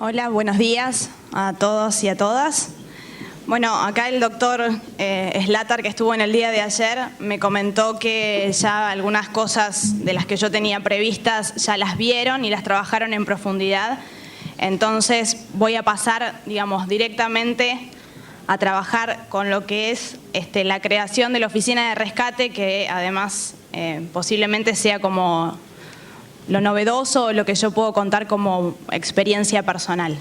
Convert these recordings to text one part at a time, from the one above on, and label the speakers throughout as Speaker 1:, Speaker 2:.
Speaker 1: Hola, buenos días a todos y a todas. Bueno, acá el doctor Slater, que estuvo en el día de ayer, me comentó que ya algunas cosas de las que yo tenía previstas ya las vieron y las trabajaron en profundidad. Entonces voy a pasar, digamos, directamente a trabajar con lo que es la creación de la oficina de rescate, que además posiblemente sea como lo novedoso, lo que yo puedo contar como experiencia personal.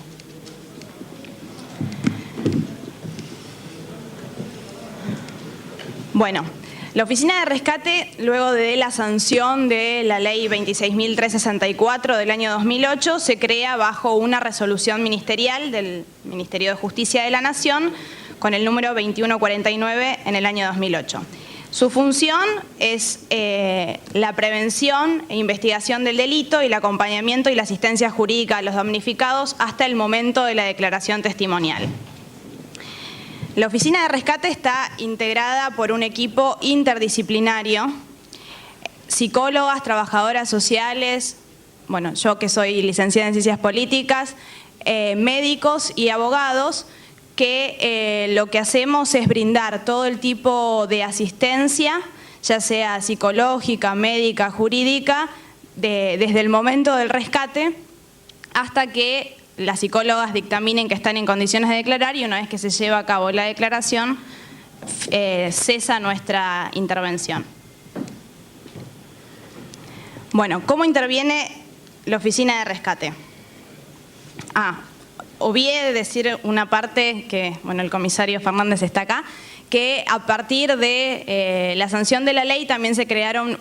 Speaker 1: Bueno, la Oficina de Rescate, luego de la sanción de la Ley 26.364 del año 2008, se crea bajo una resolución ministerial del Ministerio de Justicia de la Nación con el número 2149 en el año 2008. Su función es la prevención e investigación del delito y el acompañamiento y la asistencia jurídica a los damnificados hasta el momento de la declaración testimonial. La Oficina de Rescate está integrada por un equipo interdisciplinario, psicólogas, trabajadoras sociales, bueno, yo que soy licenciada en Ciencias Políticas, médicos y abogados, que lo que hacemos es brindar todo el tipo de asistencia, ya sea psicológica, médica, jurídica, desde el momento del rescate hasta que las psicólogas dictaminen que están en condiciones de declarar, y una vez que se lleva a cabo la declaración, cesa nuestra intervención. Bueno, ¿cómo interviene la Oficina de Rescate? Obvié decir una parte que, bueno, el comisario Fernández está acá, que a partir de la sanción de la ley también se crearon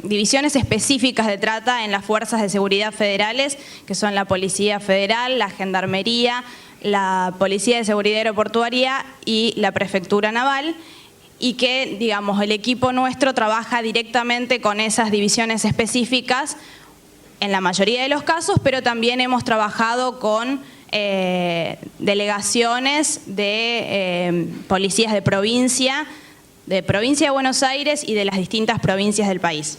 Speaker 1: divisiones específicas de trata en las fuerzas de seguridad federales, que son la Policía Federal, la Gendarmería, la Policía de Seguridad Aeroportuaria y la Prefectura Naval, y que, digamos, el equipo nuestro trabaja directamente con esas divisiones específicas en la mayoría de los casos, pero también hemos trabajado con delegaciones de policías de provincia de Buenos Aires y de las distintas provincias del país.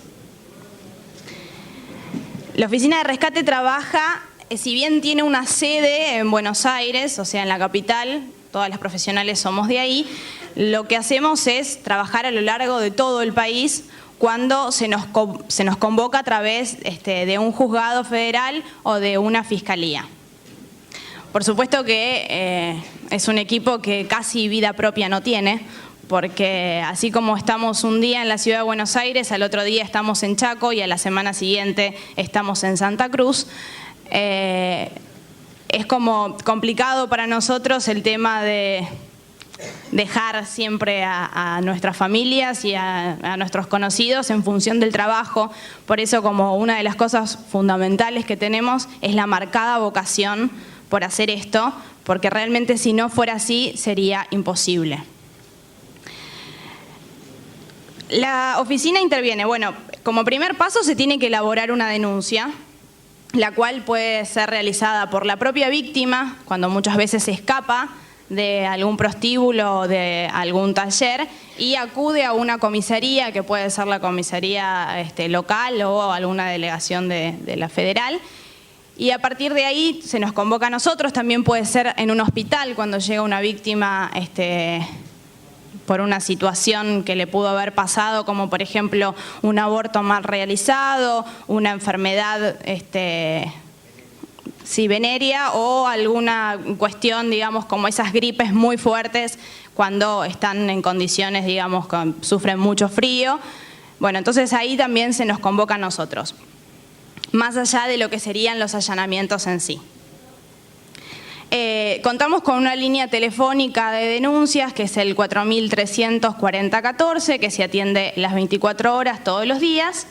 Speaker 1: La Oficina de Rescate trabaja, si bien tiene una sede en Buenos Aires, o sea, en la capital, todas las profesionales somos de ahí, lo que hacemos es trabajar a lo largo de todo el país cuando se nos convoca a través de un juzgado federal o de una fiscalía. Por supuesto que es un equipo que casi vida propia no tiene, porque así como estamos un día en la ciudad de Buenos Aires, al otro día estamos en Chaco y a la semana siguiente estamos en Santa Cruz, es como complicado para nosotros el tema de dejar siempre a nuestras familias y a nuestros conocidos en función del trabajo. Por eso, como una de las cosas fundamentales que tenemos es la marcada vocación por hacer esto, porque realmente si no fuera así sería imposible. La oficina interviene, bueno, como primer paso se tiene que elaborar una denuncia, la cual puede ser realizada por la propia víctima, cuando muchas veces se escapa de algún prostíbulo o de algún taller y acude a una comisaría, que puede ser la comisaría local o alguna delegación de la federal, y a partir de ahí se nos convoca a nosotros. También puede ser en un hospital cuando llega una víctima por una situación que le pudo haber pasado, como por ejemplo un aborto mal realizado, una enfermedad venérea o alguna cuestión, digamos, como esas gripes muy fuertes cuando están en condiciones, digamos, que sufren mucho frío. Bueno, entonces ahí también se nos convoca a nosotros, más allá de lo que serían los allanamientos en sí. Contamos con una línea telefónica de denuncias, que es el 434014, que se atiende las 24 horas todos los días,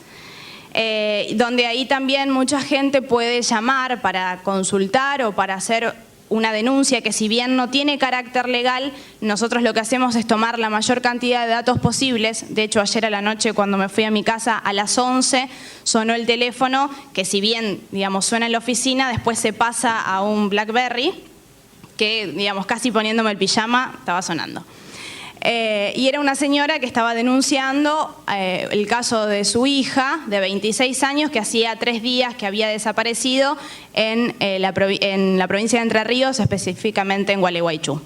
Speaker 1: donde ahí también mucha gente puede llamar para consultar o para hacer una denuncia que, si bien no tiene carácter legal, nosotros lo que hacemos es tomar la mayor cantidad de datos posibles. De hecho, ayer a la noche, cuando me fui a mi casa a las 11, sonó el teléfono, que si bien, digamos, suena en la oficina, después se pasa a un BlackBerry, que, digamos, casi poniéndome el pijama estaba sonando. Y era una señora que estaba denunciando el caso de su hija de 26 años que hacía 3 días que había desaparecido en la provincia de Entre Ríos, específicamente en Gualeguaychú.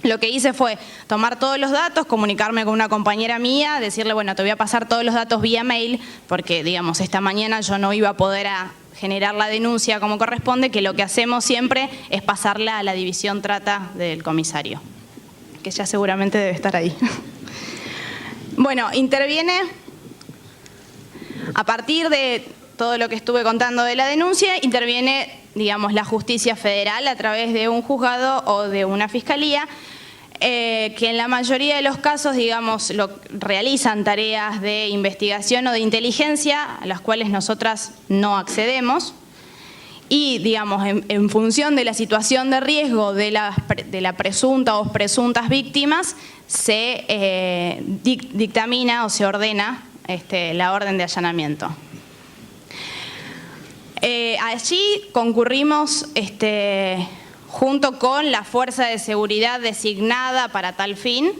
Speaker 1: Lo que hice fue tomar todos los datos, comunicarme con una compañera mía, decirle, bueno, te voy a pasar todos los datos vía mail, porque, digamos, esta mañana yo no iba a poder generar la denuncia como corresponde, que lo que hacemos siempre es pasarla a la división trata del comisario, que ya seguramente debe estar ahí. Bueno, interviene a partir de todo lo que estuve contando de la denuncia, interviene, digamos, la justicia federal a través de un juzgado o de una fiscalía, que en la mayoría de los casos, digamos, realizan tareas de investigación o de inteligencia a las cuales nosotras no accedemos. Y, digamos, en función de la situación de riesgo de la presunta o presuntas víctimas, se dictamina o se ordena la orden de allanamiento. Allí concurrimos junto con la fuerza de seguridad designada para tal fin,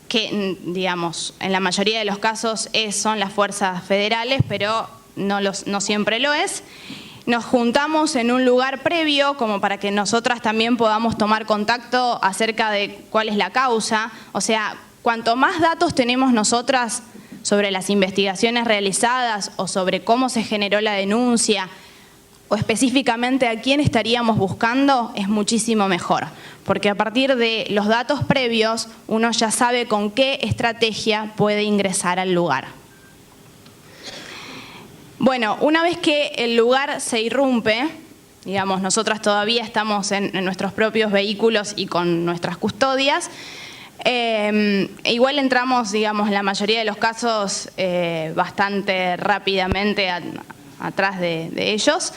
Speaker 1: que, digamos, en la mayoría de los casos son las fuerzas federales, pero no siempre lo es. Nos juntamos en un lugar previo como para que nosotras también podamos tomar contacto acerca de cuál es la causa. O sea, cuanto más datos tenemos nosotras sobre las investigaciones realizadas o sobre cómo se generó la denuncia o específicamente a quién estaríamos buscando, es muchísimo mejor. Porque a partir de los datos previos uno ya sabe con qué estrategia puede ingresar al lugar. Bueno, una vez que el lugar se irrumpe, digamos, nosotras todavía estamos en nuestros propios vehículos y con nuestras custodias, igual entramos, digamos, en la mayoría de los casos bastante rápidamente atrás de ellos.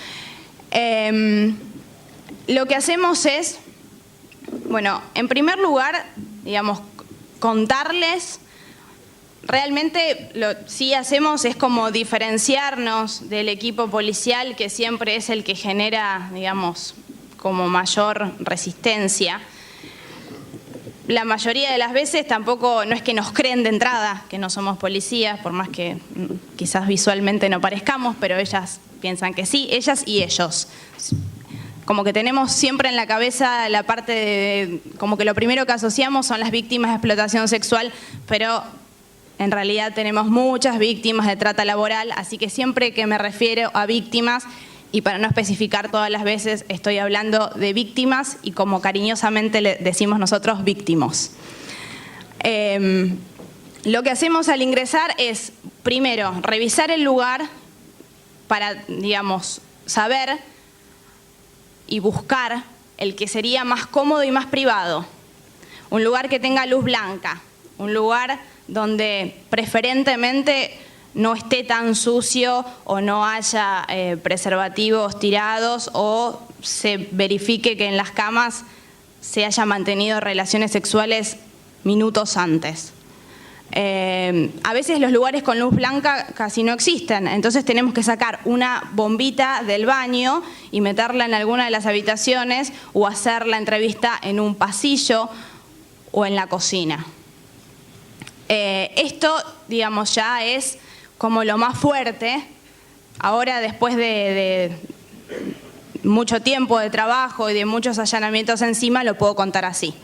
Speaker 1: Lo que hacemos es, bueno, en primer lugar, digamos, contarles. Realmente lo que sí hacemos es como diferenciarnos del equipo policial, que siempre es el que genera, digamos, como mayor resistencia. La mayoría de las veces tampoco, no es que nos creen de entrada que no somos policías, por más que quizás visualmente no parezcamos, pero ellas piensan que sí, ellas y ellos. Como que tenemos siempre en la cabeza la parte de, como que lo primero que asociamos son las víctimas de explotación sexual, pero en realidad tenemos muchas víctimas de trata laboral, así que siempre que me refiero a víctimas, y para no especificar todas las veces, estoy hablando de víctimas y como cariñosamente le decimos nosotros, víctimos. Lo que hacemos al ingresar es, primero, revisar el lugar para, digamos, saber y buscar el que sería más cómodo y más privado. Un lugar que tenga luz blanca, un lugar donde preferentemente no esté tan sucio o no haya preservativos tirados o se verifique que en las camas se haya mantenido relaciones sexuales minutos antes. A veces los lugares con luz blanca casi no existen, entonces tenemos que sacar una bombita del baño y meterla en alguna de las habitaciones o hacer la entrevista en un pasillo o en la cocina. Esto, digamos, ya es como lo más fuerte. Ahora, después de mucho tiempo de trabajo y de muchos allanamientos encima, lo puedo contar así.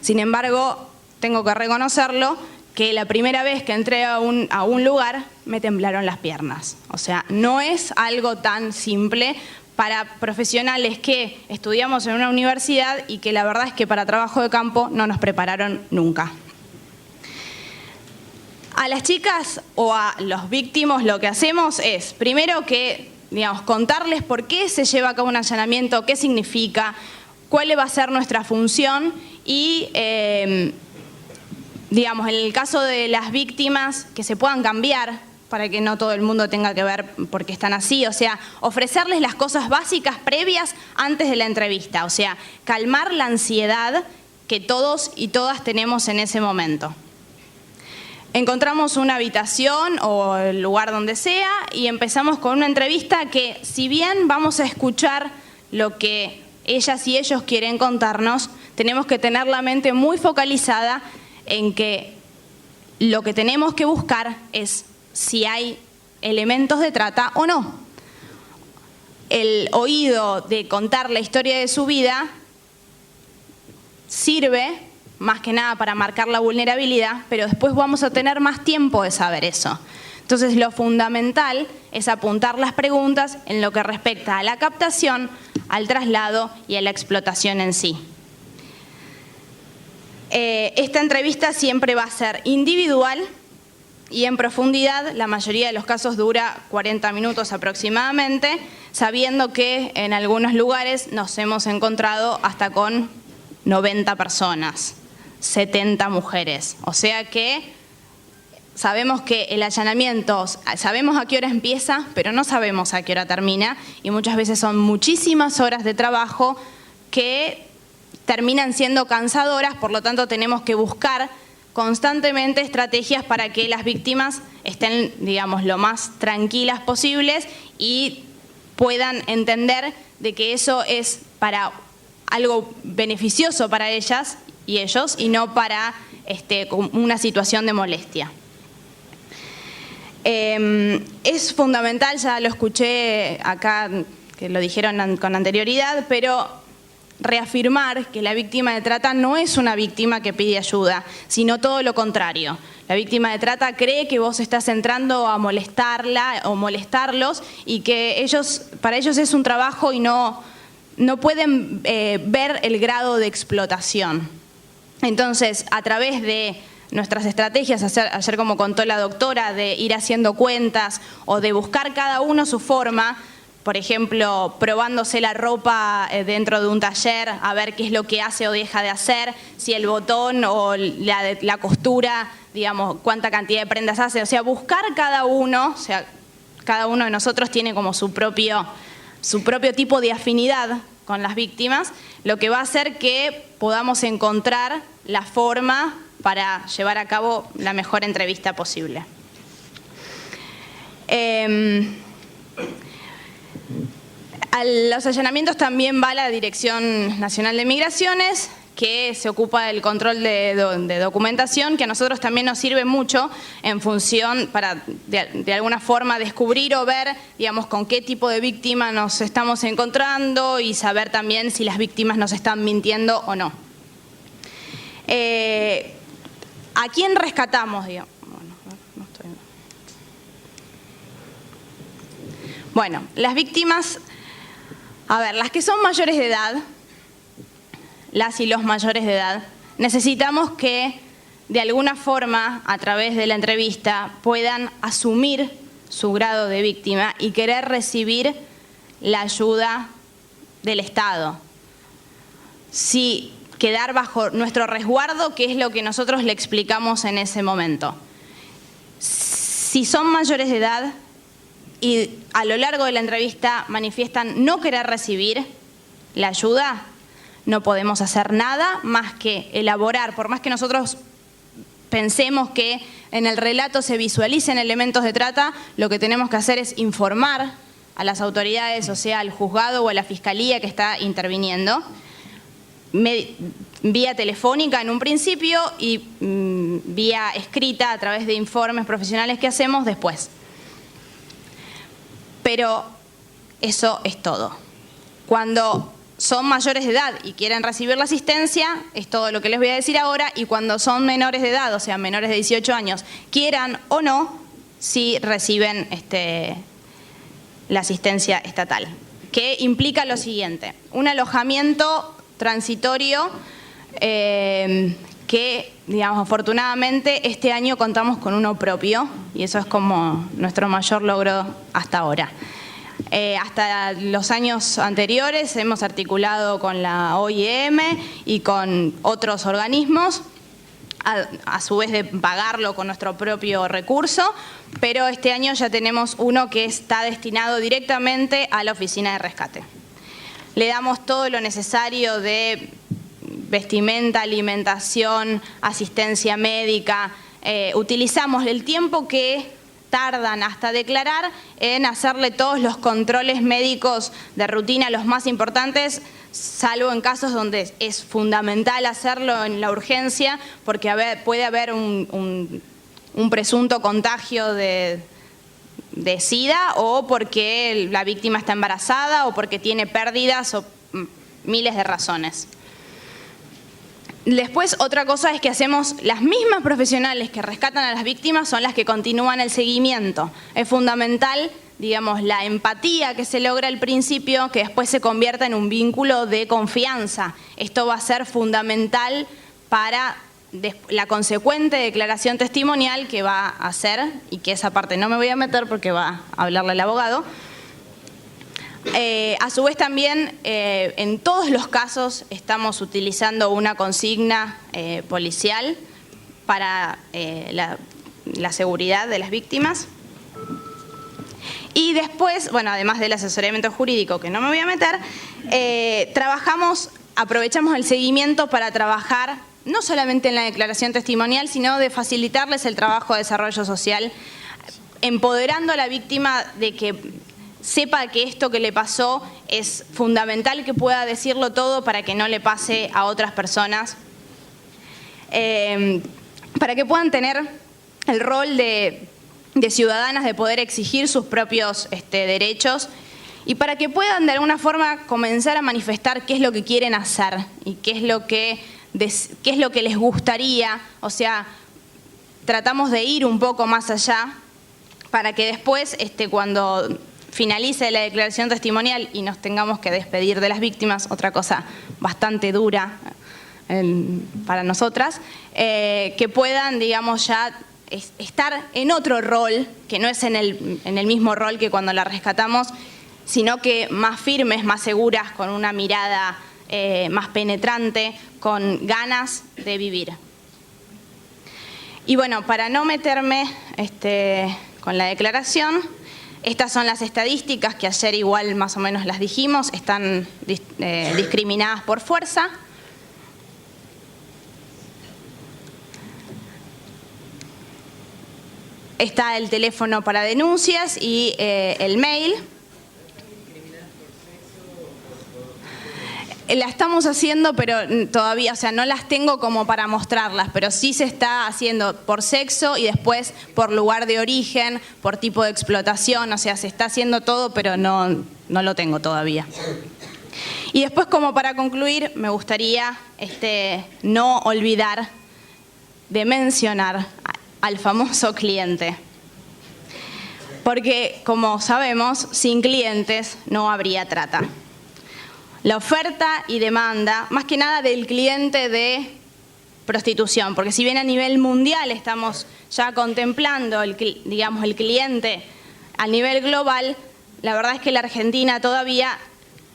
Speaker 1: Sin embargo, tengo que reconocerlo, que la primera vez que entré a un lugar me temblaron las piernas. O sea, no es algo tan simple para profesionales que estudiamos en una universidad y que la verdad es que para trabajo de campo no nos prepararon nunca. A las chicas o a los víctimos lo que hacemos es, primero que, digamos, contarles por qué se lleva a cabo un allanamiento, qué significa, cuál va a ser nuestra función y, digamos, en el caso de las víctimas, que se puedan cambiar para que no todo el mundo tenga que ver por qué están así, o sea, ofrecerles las cosas básicas previas antes de la entrevista, o sea, calmar la ansiedad que todos y todas tenemos en ese momento. Encontramos una habitación o el lugar donde sea y empezamos con una entrevista que, si bien vamos a escuchar lo que ellas y ellos quieren contarnos, tenemos que tener la mente muy focalizada en que lo que tenemos que buscar es si hay elementos de trata o no. El oído de contar la historia de su vida sirve más que nada para marcar la vulnerabilidad, pero después vamos a tener más tiempo de saber eso. Entonces, lo fundamental es apuntar las preguntas en lo que respecta a la captación, al traslado y a la explotación en sí. Esta entrevista siempre va a ser individual y en profundidad. La mayoría de los casos dura 40 minutos aproximadamente, sabiendo que en algunos lugares nos hemos encontrado hasta con 90 personas, 70 mujeres. O sea que sabemos que el allanamiento, sabemos a qué hora empieza, pero no sabemos a qué hora termina, y muchas veces son muchísimas horas de trabajo que terminan siendo cansadoras. Por lo tanto, tenemos que buscar constantemente estrategias para que las víctimas estén, digamos, lo más tranquilas posibles y puedan entender de que eso es para algo beneficioso para ellas y ellos, y no para una situación de molestia. Es fundamental, ya lo escuché acá, que lo dijeron con anterioridad, pero reafirmar que la víctima de trata no es una víctima que pide ayuda, sino todo lo contrario. La víctima de trata cree que vos estás entrando a molestarla o molestarlos, y que para ellos es un trabajo y no pueden ver el grado de explotación. Entonces, a través de nuestras estrategias, ayer como contó la doctora, de ir haciendo cuentas o de buscar cada uno su forma, por ejemplo, probándose la ropa dentro de un taller, a ver qué es lo que hace o deja de hacer, si el botón o la costura, digamos, cuánta cantidad de prendas hace. O sea, buscar cada uno de nosotros tiene como su propio tipo de afinidad con las víctimas, lo que va a hacer que podamos encontrar la forma para llevar a cabo la mejor entrevista posible. A los allanamientos también va la Dirección Nacional de Migraciones, que se ocupa del control de documentación, que a nosotros también nos sirve mucho en función para, de alguna forma, descubrir o ver, digamos, con qué tipo de víctima nos estamos encontrando y saber también si las víctimas nos están mintiendo o no. ¿A quién rescatamos, digamos? Bueno, las víctimas, a ver, las que son mayores de edad, las y los mayores de edad, necesitamos que de alguna forma, a través de la entrevista, puedan asumir su grado de víctima y querer recibir la ayuda del Estado. Si quedar bajo nuestro resguardo, que es lo que nosotros le explicamos en ese momento. Si son mayores de edad y a lo largo de la entrevista manifiestan no querer recibir la ayuda, no podemos hacer nada más que elaborar, por más que nosotros pensemos que en el relato se visualicen elementos de trata, lo que tenemos que hacer es informar a las autoridades, o sea, al juzgado o a la fiscalía que está interviniendo, vía telefónica en un principio y vía escrita a través de informes profesionales que hacemos después. Pero eso es todo. Cuando son mayores de edad y quieren recibir la asistencia, es todo lo que les voy a decir ahora, y cuando son menores de edad, o sea, menores de 18 años, quieran o no, sí reciben la asistencia estatal, que implica lo siguiente: un alojamiento transitorio que, digamos, afortunadamente este año contamos con uno propio, y eso es como nuestro mayor logro hasta ahora. Hasta los años anteriores hemos articulado con la OIM y con otros organismos, a su vez de pagarlo con nuestro propio recurso, pero este año ya tenemos uno que está destinado directamente a la oficina de rescate. Le damos todo lo necesario de vestimenta, alimentación, asistencia médica. Utilizamos el tiempo que tardan hasta declarar en hacerle todos los controles médicos de rutina. Los más importantes salvo en casos donde es fundamental hacerlo en la urgencia, porque puede haber un presunto contagio de SIDA, o porque la víctima está embarazada, o porque tiene pérdidas, o miles de razones. Después, otra cosa es que hacemos, las mismas profesionales que rescatan a las víctimas son las que continúan el seguimiento. Es fundamental, digamos, la empatía que se logra al principio, que después se convierta en un vínculo de confianza. Esto va a ser fundamental para la consecuente declaración testimonial que va a hacer, y que esa parte no me voy a meter porque va a hablarle el abogado. A su vez también, en todos los casos estamos utilizando una consigna policial para la seguridad de las víctimas. Y después, bueno, además del asesoramiento jurídico que no me voy a meter, aprovechamos el seguimiento para trabajar no solamente en la declaración testimonial, sino de facilitarles el trabajo de desarrollo social, empoderando a la víctima de que sepa que esto que le pasó es fundamental, que pueda decirlo todo para que no le pase a otras personas, para que puedan tener el rol de ciudadanas, de poder exigir sus propios derechos, y para que puedan de alguna forma comenzar a manifestar qué es lo que quieren hacer y qué es lo que les gustaría. O sea, tratamos de ir un poco más allá para que después, cuando finalice la declaración testimonial y nos tengamos que despedir de las víctimas, otra cosa bastante dura para nosotras, que puedan, digamos, ya estar en otro rol, que no es en el mismo rol que cuando la rescatamos, sino que más firmes, más seguras, con una mirada más penetrante, con ganas de vivir. Y bueno, para no meterme con la declaración, estas son las estadísticas que ayer igual más o menos las dijimos, están discriminadas por fuerza. Está el teléfono para denuncias y el mail. La estamos haciendo, pero todavía, o sea, no las tengo como para mostrarlas, pero sí se está haciendo por sexo y después por lugar de origen, por tipo de explotación, o sea, se está haciendo todo, pero no lo tengo todavía. Y después, como para concluir, me gustaría no olvidar de mencionar al famoso cliente. Porque, como sabemos, sin clientes no habría trata. La oferta y demanda, más que nada del cliente de prostitución, porque si bien a nivel mundial estamos ya contemplando el cliente a nivel global, la verdad es que la Argentina todavía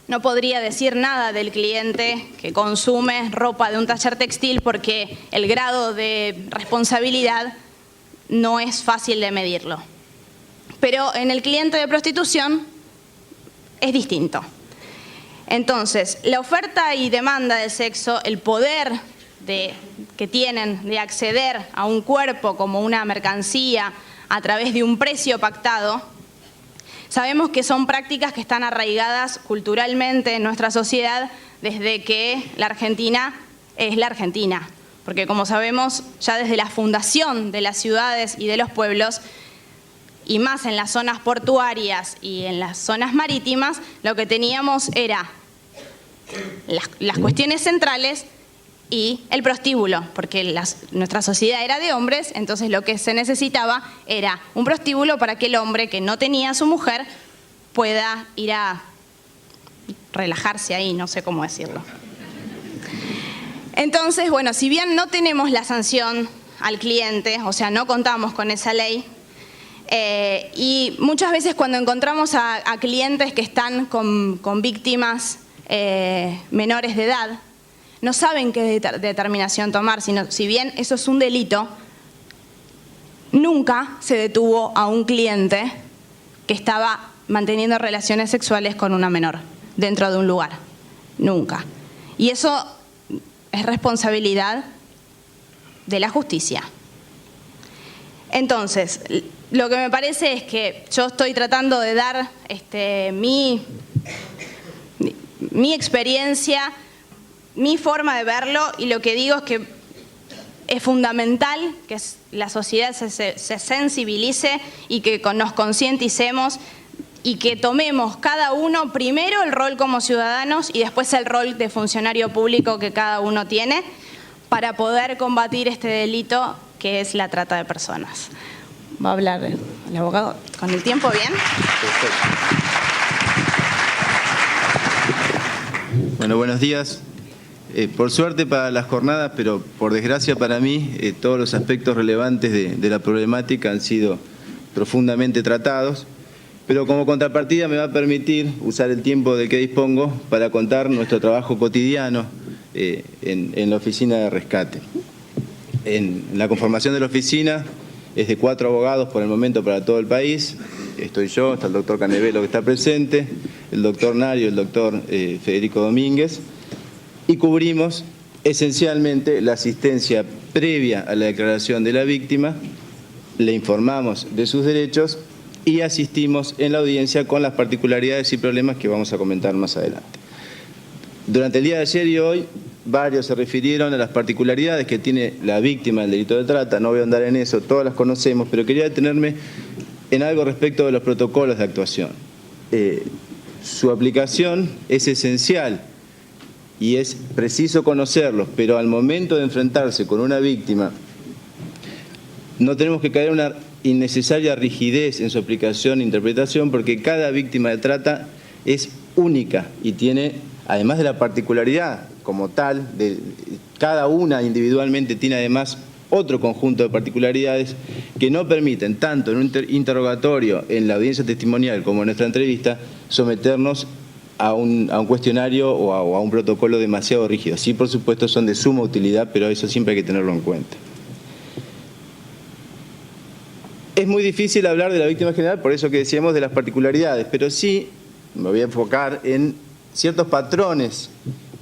Speaker 1: no podría decir nada del cliente que consume ropa de un taller textil, porque el grado de responsabilidad no es fácil de medirlo. Pero en el cliente de prostitución es distinto. Entonces, la oferta y demanda del sexo, el poder que tienen de acceder a un cuerpo como una mercancía a través de un precio pactado, sabemos que son prácticas que están arraigadas culturalmente en nuestra sociedad desde que la Argentina es la Argentina. Porque como sabemos, ya desde la fundación de las ciudades y de los pueblos, y más en las zonas portuarias y en las zonas marítimas, lo que teníamos era las cuestiones centrales y el prostíbulo, porque nuestra sociedad era de hombres, entonces lo que se necesitaba era un prostíbulo para que el hombre que no tenía a su mujer pueda ir a relajarse ahí, no sé cómo decirlo. Entonces, bueno, si bien no tenemos la sanción al cliente, o sea, no contamos con esa ley, y muchas veces cuando encontramos a clientes que están con víctimas menores de edad, no saben qué determinación tomar, si bien eso es un delito, nunca se detuvo a un cliente que estaba manteniendo relaciones sexuales con una menor dentro de un lugar. Nunca. Y eso es responsabilidad de la justicia. Entonces, lo que me parece es que yo estoy tratando de dar mi mi experiencia, mi forma de verlo, y lo que digo es que es fundamental que la sociedad se sensibilice y que nos concienticemos y que tomemos cada uno primero el rol como ciudadanos y después el rol de funcionario público que cada uno tiene para poder combatir este delito que es la trata de personas. Va a hablar el abogado con el tiempo, ¿bien?
Speaker 2: Perfecto. Bueno, buenos días. Por suerte para las jornadas, pero por desgracia para mí, todos los aspectos relevantes de la problemática han sido profundamente tratados, pero como contrapartida me va a permitir usar el tiempo del que dispongo para contar nuestro trabajo cotidiano en la oficina de rescate. En la conformación de la oficina es de 4 abogados por el momento para todo el país. Estoy yo, está el doctor Canevelo que está presente, el doctor Nario, el doctor Federico Domínguez, y cubrimos esencialmente la asistencia previa a la declaración de la víctima, le informamos de sus derechos y asistimos en la audiencia con las particularidades y problemas que vamos a comentar más adelante. Durante el día de ayer y hoy, varios se refirieron a las particularidades que tiene la víctima del delito de trata. No voy a andar en eso, todas las conocemos, pero quería detenerme en algo respecto de los protocolos de actuación. Su aplicación es esencial y es preciso conocerlos, pero al momento de enfrentarse con una víctima, no tenemos que caer en una innecesaria rigidez en su aplicación e interpretación, porque cada víctima de trata es única y tiene, además de la particularidad como tal, cada una individualmente tiene además otro conjunto de particularidades que no permiten, tanto en un interrogatorio, en la audiencia testimonial como en nuestra entrevista, someternos a un cuestionario o a un protocolo demasiado rígido. Sí, por supuesto, son de suma utilidad, pero eso siempre hay que tenerlo en cuenta. Es muy difícil hablar de la víctima general, por eso que decíamos de las particularidades, pero sí me voy a enfocar en ciertos patrones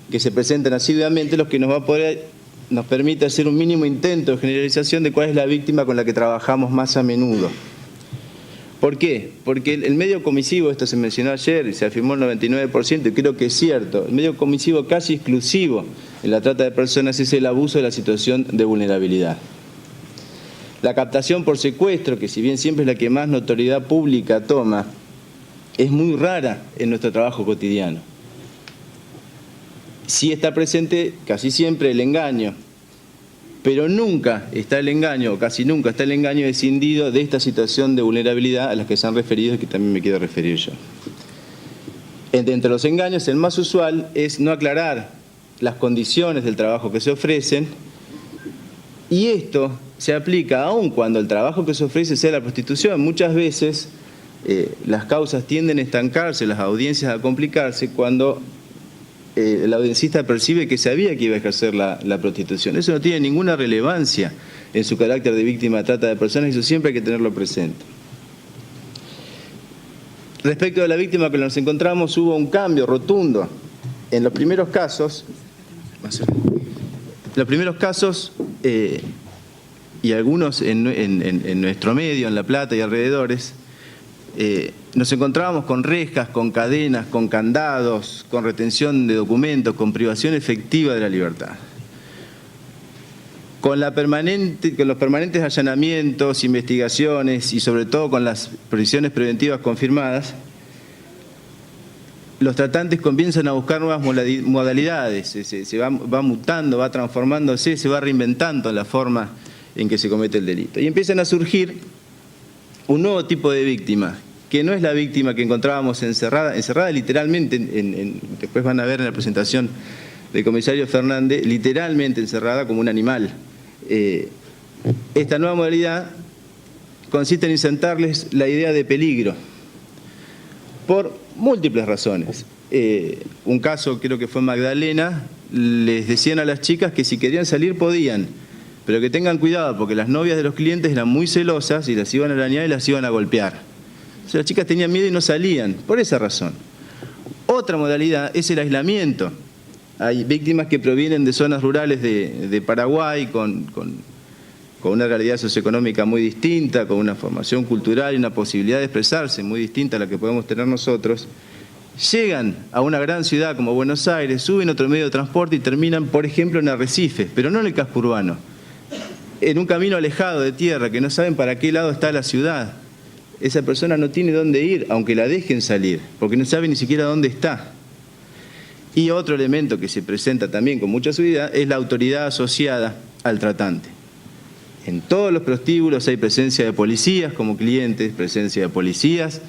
Speaker 2: que se presentan asiduamente, los que nos permite hacer un mínimo intento de generalización de cuál es la víctima con la que trabajamos más a menudo. ¿Por qué? Porque el medio comisivo, esto se mencionó ayer y se afirmó el 99%, y creo que es cierto, el medio comisivo casi exclusivo en la trata de personas es el abuso de la situación de vulnerabilidad. La captación por secuestro, que si bien siempre es la que más notoriedad pública toma, es muy rara en nuestro trabajo cotidiano. Sí está presente casi siempre el engaño, pero nunca está el engaño, o casi nunca está el engaño escindido de esta situación de vulnerabilidad a la que se han referido y que también me quiero referir yo. Entre los engaños, el más usual es no aclarar las condiciones del trabajo que se ofrecen, y esto se aplica aun cuando el trabajo que se ofrece sea la prostitución. Muchas veces las causas tienden a estancarse, las audiencias a complicarse cuando el audiencista percibe que sabía que iba a ejercer la prostitución. Eso no tiene ninguna relevancia en su carácter de víctima de trata de personas, y eso siempre hay que tenerlo presente. Respecto de la víctima que nos encontramos, hubo un cambio rotundo. En los primeros casos, y algunos en nuestro medio, en La Plata y alrededores, nos encontrábamos con rejas, con cadenas, con candados, con retención de documentos, con privación efectiva de la libertad. Con los permanentes allanamientos, investigaciones y sobre todo con las prisiones preventivas confirmadas, los tratantes comienzan a buscar nuevas modalidades, se va mutando, va transformándose, se va reinventando la forma en que se comete el delito. Y empiezan a surgir un nuevo tipo de víctima, que no es la víctima que encontrábamos encerrada literalmente, después van a ver en la presentación del comisario Fernández, literalmente encerrada como un animal. Esta nueva modalidad consiste en insertarles la idea de peligro, por múltiples razones. Un caso, creo que fue en Magdalena, les decían a las chicas que si querían salir podían, pero que tengan cuidado porque las novias de los clientes eran muy celosas y las iban a arañar y las iban a golpear. O sea, las chicas tenían miedo y no salían, por esa razón. Otra modalidad es el aislamiento. Hay víctimas que provienen de zonas rurales de Paraguay con una realidad socioeconómica muy distinta, con una formación cultural y una posibilidad de expresarse muy distinta a la que podemos tener nosotros. llegan a una gran ciudad como Buenos Aires, suben otro medio de transporte y terminan, por ejemplo, en Arrecife, pero no en el casco urbano, en un camino alejado de tierra, que no saben para qué lado está la ciudad. Esa persona no tiene dónde ir, aunque la dejen salir, porque no sabe ni siquiera dónde está. Y otro elemento que se presenta también con mucha seguridad es la autoridad asociada al tratante. En todos los prostíbulos hay presencia de policías como clientes, presencia de policías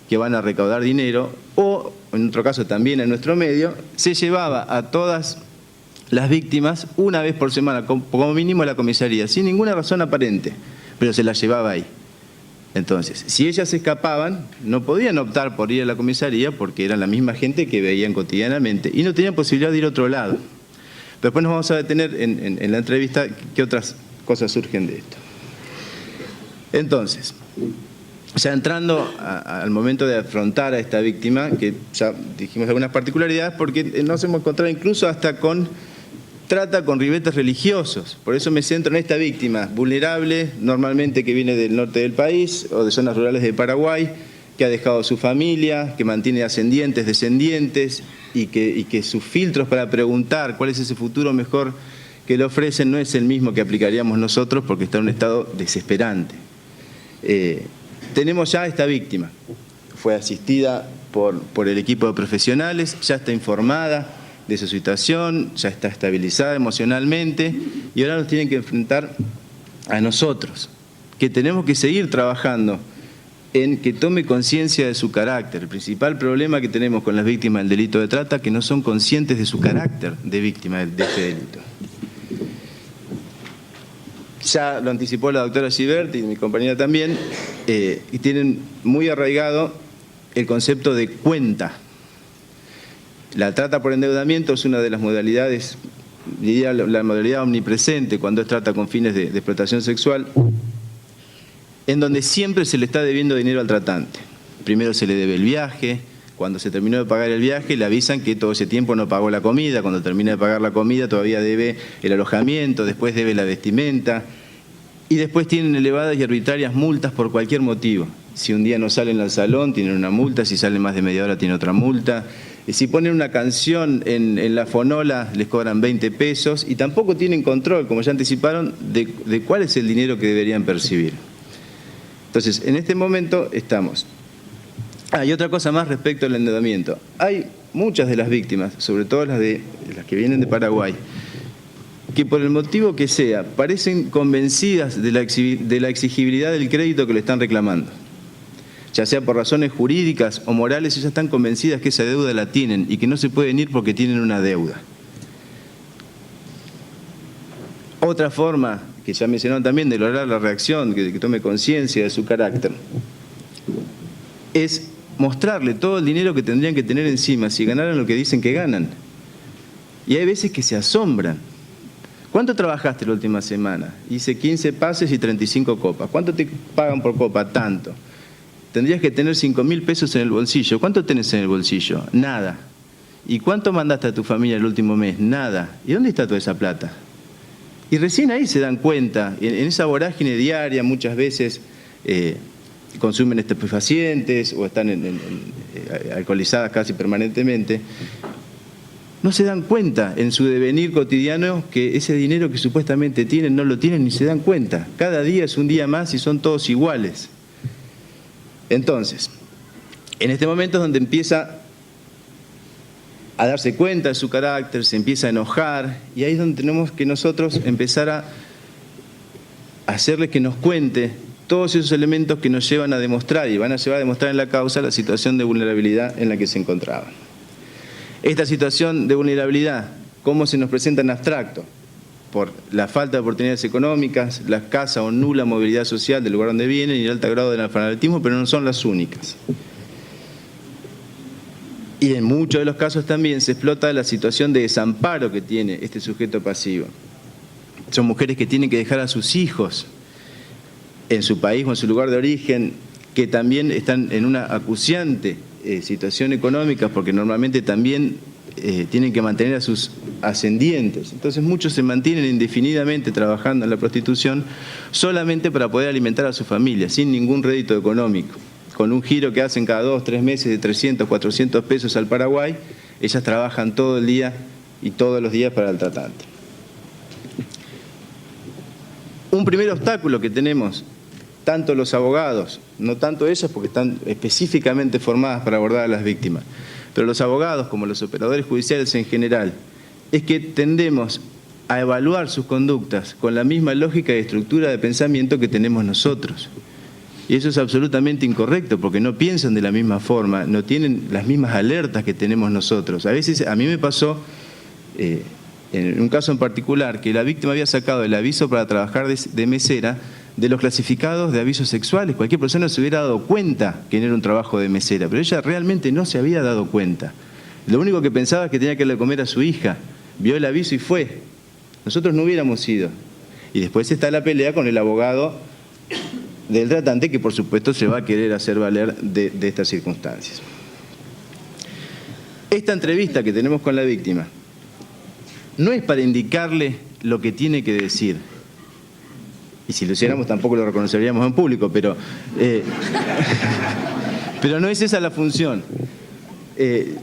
Speaker 2: que van a recaudar dinero, o en otro caso también en nuestro medio, se llevaba a todas las víctimas una vez por semana, como mínimo a la comisaría, sin ninguna razón aparente, pero se las llevaba ahí. Entonces, si ellas escapaban, no podían optar por ir a la comisaría porque eran la misma gente que veían cotidianamente y no tenían posibilidad de ir a otro lado. Pero después nos vamos a detener en la entrevista qué otras cosas surgen de esto. Entonces, ya entrando al momento de afrontar a esta víctima, que ya dijimos algunas particularidades, porque nos hemos encontrado incluso hasta con trata con ribetes religiosos. Por eso me centro en esta víctima vulnerable, normalmente que viene del norte del país o de zonas rurales de Paraguay, que ha dejado su familia, que mantiene ascendientes, descendientes, y que sus filtros para preguntar cuál es ese futuro mejor que le ofrecen no es el mismo que aplicaríamos nosotros, porque está en un estado desesperante. Tenemos ya esta víctima, fue asistida por el equipo de profesionales, ya está informada de su situación, ya está estabilizada emocionalmente y ahora nos tienen que enfrentar a nosotros, que tenemos que seguir trabajando en que tome conciencia de su carácter. El principal problema que tenemos con las víctimas del delito de trata es que no son conscientes de su carácter de víctima de este delito. Ya lo anticipó la doctora Gibert y mi compañera también, y tienen muy arraigado el concepto de cuenta. La trata por endeudamiento es una de las modalidades, diría la modalidad omnipresente cuando es trata con fines de explotación sexual, en donde siempre se le está debiendo dinero al tratante. Primero se le debe el viaje, cuando se terminó de pagar el viaje le avisan que todo ese tiempo no pagó la comida, cuando termina de pagar la comida todavía debe el alojamiento, después debe la vestimenta, y después tienen elevadas y arbitrarias multas por cualquier motivo. Si un día no salen al salón, tienen una multa, si salen más de media hora, tienen otra multa. Si ponen una canción en la fonola, les cobran 20 pesos y tampoco tienen control, como ya anticiparon, de cuál es el dinero que deberían percibir. Entonces, en este momento estamos. Hay otra cosa más respecto al endeudamiento. Hay muchas de las víctimas, sobre todo las que vienen de Paraguay, que por el motivo que sea, parecen convencidas de la exigibilidad del crédito que le están reclamando. Ya sea por razones jurídicas o morales, ellas están convencidas que esa deuda la tienen y que no se pueden ir porque tienen una deuda. Otra forma, que ya mencionaron también, de lograr la reacción, que tome conciencia de su carácter, es mostrarle todo el dinero que tendrían que tener encima si ganaran lo que dicen que ganan. Y hay veces que se asombran. ¿Cuánto trabajaste la última semana? Hice 15 pases y 35 copas. ¿Cuánto te pagan por copa? Tanto. Tendrías que tener 5.000 pesos en el bolsillo. ¿Cuánto tenés en el bolsillo? Nada. ¿Y cuánto mandaste a tu familia el último mes? Nada. ¿Y dónde está toda esa plata? Y recién ahí se dan cuenta, en esa vorágine diaria muchas veces consumen estupefacientes o están alcoholizadas casi permanentemente, no se dan cuenta en su devenir cotidiano que ese dinero que supuestamente tienen no lo tienen ni se dan cuenta. Cada día es un día más y son todos iguales. Entonces, en este momento es donde empieza a darse cuenta de su carácter, se empieza a enojar, y ahí es donde tenemos que nosotros empezar a hacerles que nos cuente todos esos elementos que nos llevan a demostrar y van a llevar a demostrar en la causa la situación de vulnerabilidad en la que se encontraban. Esta situación de vulnerabilidad, ¿cómo se nos presenta en abstracto? Por la falta de oportunidades económicas, la escasa o nula movilidad social del lugar donde vienen y el alto grado de analfabetismo, pero no son las únicas. Y en muchos de los casos también se explota la situación de desamparo que tiene este sujeto pasivo. Son mujeres que tienen que dejar a sus hijos en su país o en su lugar de origen, que también están en una acuciante situación económica, porque normalmente también tienen que mantener a sus ascendientes. Entonces muchos se mantienen indefinidamente trabajando en la prostitución solamente para poder alimentar a su familia, sin ningún rédito económico, con un giro que hacen cada 2 o 3 meses de 300, 400 pesos al Paraguay, ellas trabajan todo el día y todos los días para el tratante. Un primer obstáculo que tenemos, tanto los abogados, no tanto ellas porque están específicamente formadas para abordar a las víctimas, pero los abogados como los operadores judiciales en general, es que tendemos a evaluar sus conductas con la misma lógica y estructura de pensamiento que tenemos nosotros. Y eso es absolutamente incorrecto, porque no piensan de la misma forma, no tienen las mismas alertas que tenemos nosotros. A veces, a mí me pasó, en un caso en particular, que la víctima había sacado el aviso para trabajar de mesera de los clasificados de avisos sexuales. Cualquier persona se hubiera dado cuenta que no era un trabajo de mesera, pero ella realmente no se había dado cuenta. Lo único que pensaba es que tenía que darle a comer a su hija. Vio el aviso y fue. Nosotros no hubiéramos ido. Y después está la pelea con el abogado del tratante, que por supuesto se va a querer hacer valer de estas circunstancias. Esta entrevista que tenemos con la víctima no es para indicarle lo que tiene que decir. Y si lo hiciéramos tampoco lo reconoceríamos en público, pero no es esa la función.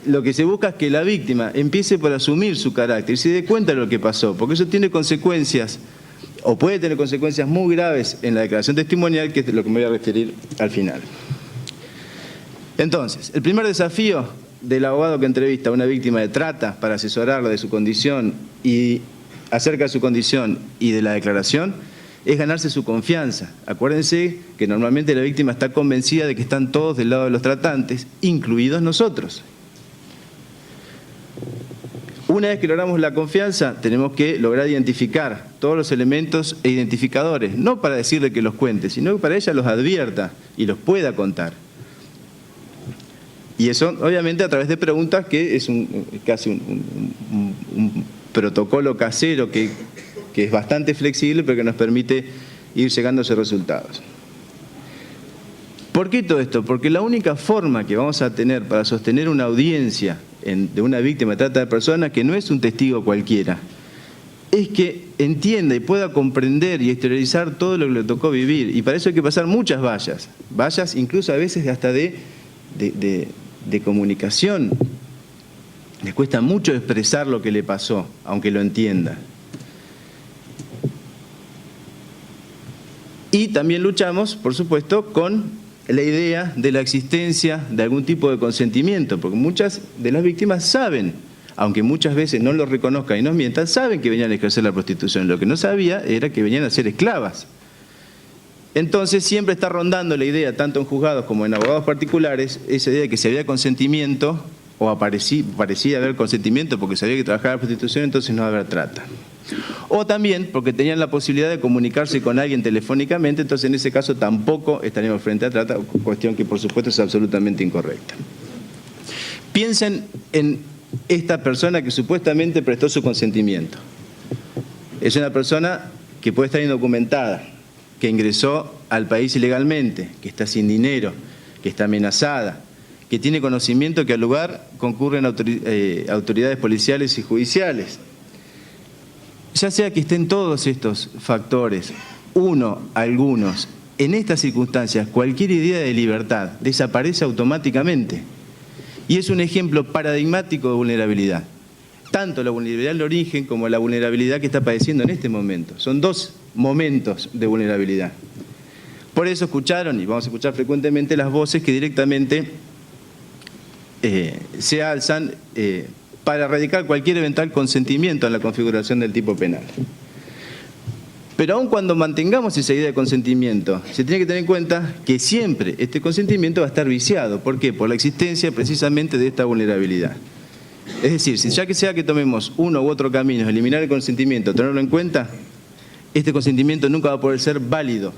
Speaker 2: Lo que se busca es que la víctima empiece por asumir su carácter y se dé cuenta de lo que pasó, porque eso tiene consecuencias, o puede tener consecuencias muy graves en la declaración testimonial, que es de lo que me voy a referir al final. Entonces, el primer desafío del abogado que entrevista a una víctima de trata para asesorarla de su condición y acerca de su condición y de la declaración es ganarse su confianza. Acuérdense que normalmente la víctima está convencida de que están todos del lado de los tratantes, incluidos nosotros. Una vez que logramos la confianza, tenemos que lograr identificar todos los elementos e identificadores, no para decirle que los cuente, sino que para ella los advierta y los pueda contar. Y eso, obviamente, a través de preguntas, que es casi un protocolo casero que es bastante flexible, pero que nos permite ir llegando a esos resultados. ¿Por qué todo esto? Porque la única forma que vamos a tener para sostener una audiencia de una víctima de trata de personas, que no es un testigo cualquiera, es que entienda y pueda comprender y exteriorizar todo lo que le tocó vivir. Y para eso hay que pasar muchas vallas incluso a veces hasta de comunicación. Les cuesta mucho expresar lo que le pasó, aunque lo entienda. Y también luchamos, por supuesto, con la idea de la existencia de algún tipo de consentimiento, porque muchas de las víctimas saben, aunque muchas veces no lo reconozcan y nos mientan, saben que venían a ejercer la prostitución. Lo que no sabía era que venían a ser esclavas. Entonces siempre está rondando la idea, tanto en juzgados como en abogados particulares, esa idea de que si había consentimiento, o parecía haber consentimiento porque sabía que trabajaba en la prostitución, entonces no va a haber trata. O también porque tenían la posibilidad de comunicarse con alguien telefónicamente, entonces en ese caso tampoco estaríamos frente a trata, cuestión que por supuesto es absolutamente incorrecta. Piensen en esta persona que supuestamente prestó su consentimiento. Es una persona que puede estar indocumentada, que ingresó al país ilegalmente, que está sin dinero, que está amenazada, que tiene conocimiento que al lugar concurren autoridades policiales y judiciales. Ya sea que estén todos estos factores, algunos, en estas circunstancias, cualquier idea de libertad desaparece automáticamente. Y es un ejemplo paradigmático de vulnerabilidad. Tanto la vulnerabilidad del origen como la vulnerabilidad que está padeciendo en este momento. Son dos momentos de vulnerabilidad. Por eso escucharon, y vamos a escuchar frecuentemente, las voces que directamente se alzan para erradicar cualquier eventual consentimiento en la configuración del tipo penal. Pero aun cuando mantengamos esa idea de consentimiento, se tiene que tener en cuenta que siempre este consentimiento va a estar viciado. ¿Por qué? Por la existencia precisamente de esta vulnerabilidad. Es decir, si ya que sea que tomemos uno u otro camino, eliminar el consentimiento, tenerlo en cuenta, este consentimiento nunca va a poder ser válido.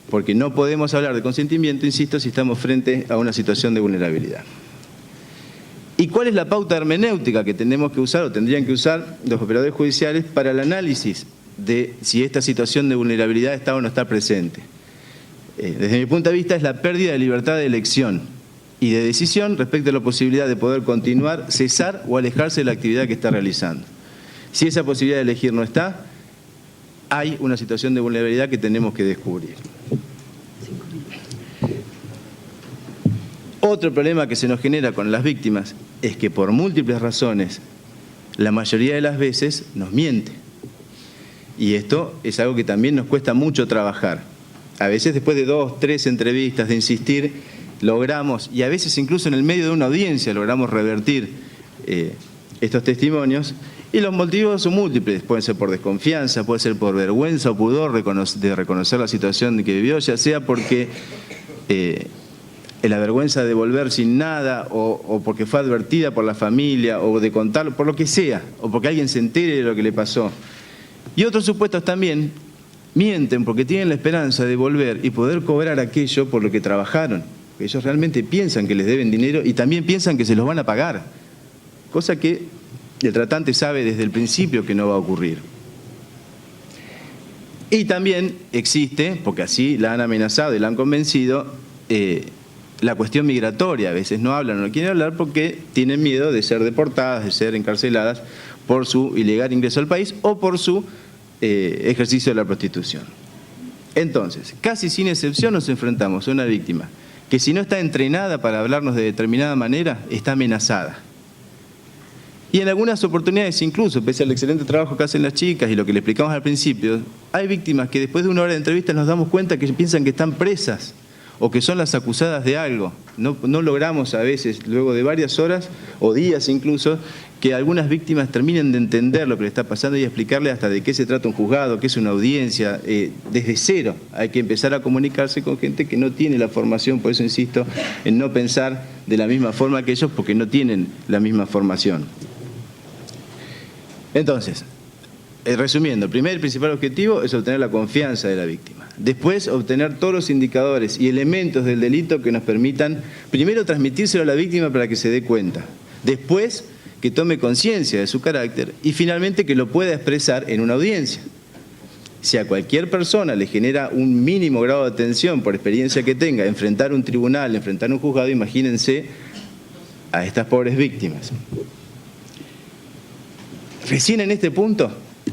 Speaker 2: Porque no podemos hablar de consentimiento, insisto, si estamos frente a una situación de vulnerabilidad. ¿Y cuál es la pauta hermenéutica que tenemos que usar o tendrían que usar los operadores judiciales para el análisis de si esta situación de vulnerabilidad está o no está presente? Desde mi punto de vista es la pérdida de libertad de elección y de decisión respecto a la posibilidad de poder continuar, cesar o alejarse de la actividad que está realizando. Si esa posibilidad de elegir no está, hay una situación de vulnerabilidad que tenemos que descubrir. Otro problema que se nos genera con las víctimas es que por múltiples razones, la mayoría de las veces nos miente. Y esto es algo que también nos cuesta mucho trabajar. A veces después de 2, 3 entrevistas, de insistir, logramos, y a veces incluso en el medio de una audiencia, logramos revertir estos testimonios. Y los motivos son múltiples, pueden ser por desconfianza, puede ser por vergüenza o pudor de reconocer la situación que vivió, ya sea porque la vergüenza de volver sin nada, o porque fue advertida por la familia, o de contarlo, por lo que sea, o porque alguien se entere de lo que le pasó. Y otros supuestos también mienten porque tienen la esperanza de volver y poder cobrar aquello por lo que trabajaron. Ellos realmente piensan que les deben dinero y también piensan que se los van a pagar, cosa que el tratante sabe desde el principio que no va a ocurrir. Y también existe, porque así la han amenazado y la han convencido, la cuestión migratoria. A veces no hablan o no quieren hablar porque tienen miedo de ser deportadas, de ser encarceladas por su ilegal ingreso al país o por su ejercicio de la prostitución. Entonces, casi sin excepción nos enfrentamos a una víctima que si no está entrenada para hablarnos de determinada manera, está amenazada. Y en algunas oportunidades incluso, pese al excelente trabajo que hacen las chicas y lo que le explicamos al principio, hay víctimas que después de una hora de entrevista nos damos cuenta que piensan que están presas o que son las acusadas de algo. No logramos a veces, luego de varias horas o días incluso, que algunas víctimas terminen de entender lo que le está pasando y explicarle hasta de qué se trata un juzgado, qué es una audiencia. Desde cero hay que empezar a comunicarse con gente que no tiene la formación, por eso insisto en no pensar de la misma forma que ellos, porque no tienen la misma formación. Entonces, resumiendo, el primer y principal objetivo es obtener la confianza de la víctima. Después, obtener todos los indicadores y elementos del delito que nos permitan, primero, transmitírselo a la víctima para que se dé cuenta. Después, que tome conciencia de su carácter y finalmente que lo pueda expresar en una audiencia. Si a cualquier persona le genera un mínimo grado de tensión por experiencia que tenga, enfrentar un tribunal, enfrentar un juzgado, imagínense a estas pobres víctimas. Recién en este punto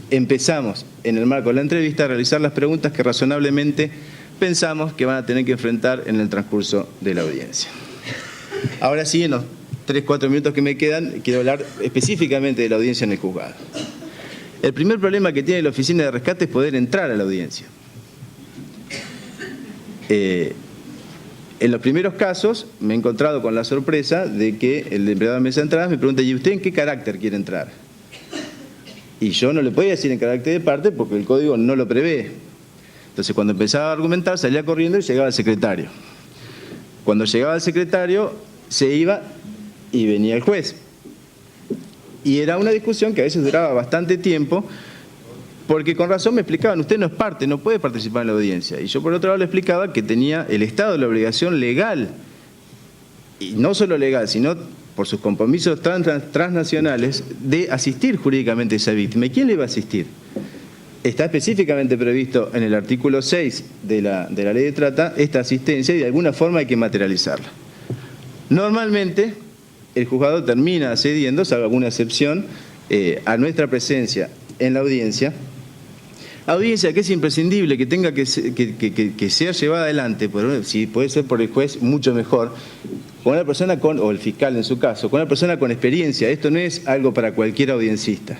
Speaker 2: empezamos, en el marco de la entrevista, a realizar las preguntas que razonablemente pensamos que van a tener que enfrentar en el transcurso de la audiencia. Ahora sí, en los 3-4 minutos que me quedan, quiero hablar específicamente de la audiencia en el juzgado. El primer problema que tiene la oficina de rescate es poder entrar a la audiencia. En los primeros casos me he encontrado con la sorpresa de que el empleado de mesa de entradas me pregunta: ¿y usted en qué carácter quiere entrar? Y yo no le podía decir en carácter de parte porque el código no lo prevé. Entonces, cuando empezaba a argumentar, salía corriendo y llegaba el secretario. Cuando llegaba el secretario, se iba y venía el juez. Y era una discusión que a veces duraba bastante tiempo, porque con razón me explicaban: usted no es parte, no puede participar en la audiencia. Y yo por otro lado le explicaba que tenía el Estado la obligación legal, y no solo legal, sino por sus compromisos transnacionales, de asistir jurídicamente a esa víctima. ¿Y quién le va a asistir? Está específicamente previsto en el artículo 6 de la ley de trata esta asistencia, y de alguna forma hay que materializarla. Normalmente el juzgado termina accediendo, salvo alguna excepción, a nuestra presencia en la audiencia. Audiencia que es imprescindible, que tenga que sea llevada adelante, si puede ser por el juez, mucho mejor, con una persona o el fiscal en su caso, con una persona con experiencia. Esto no es algo para cualquier audiencista.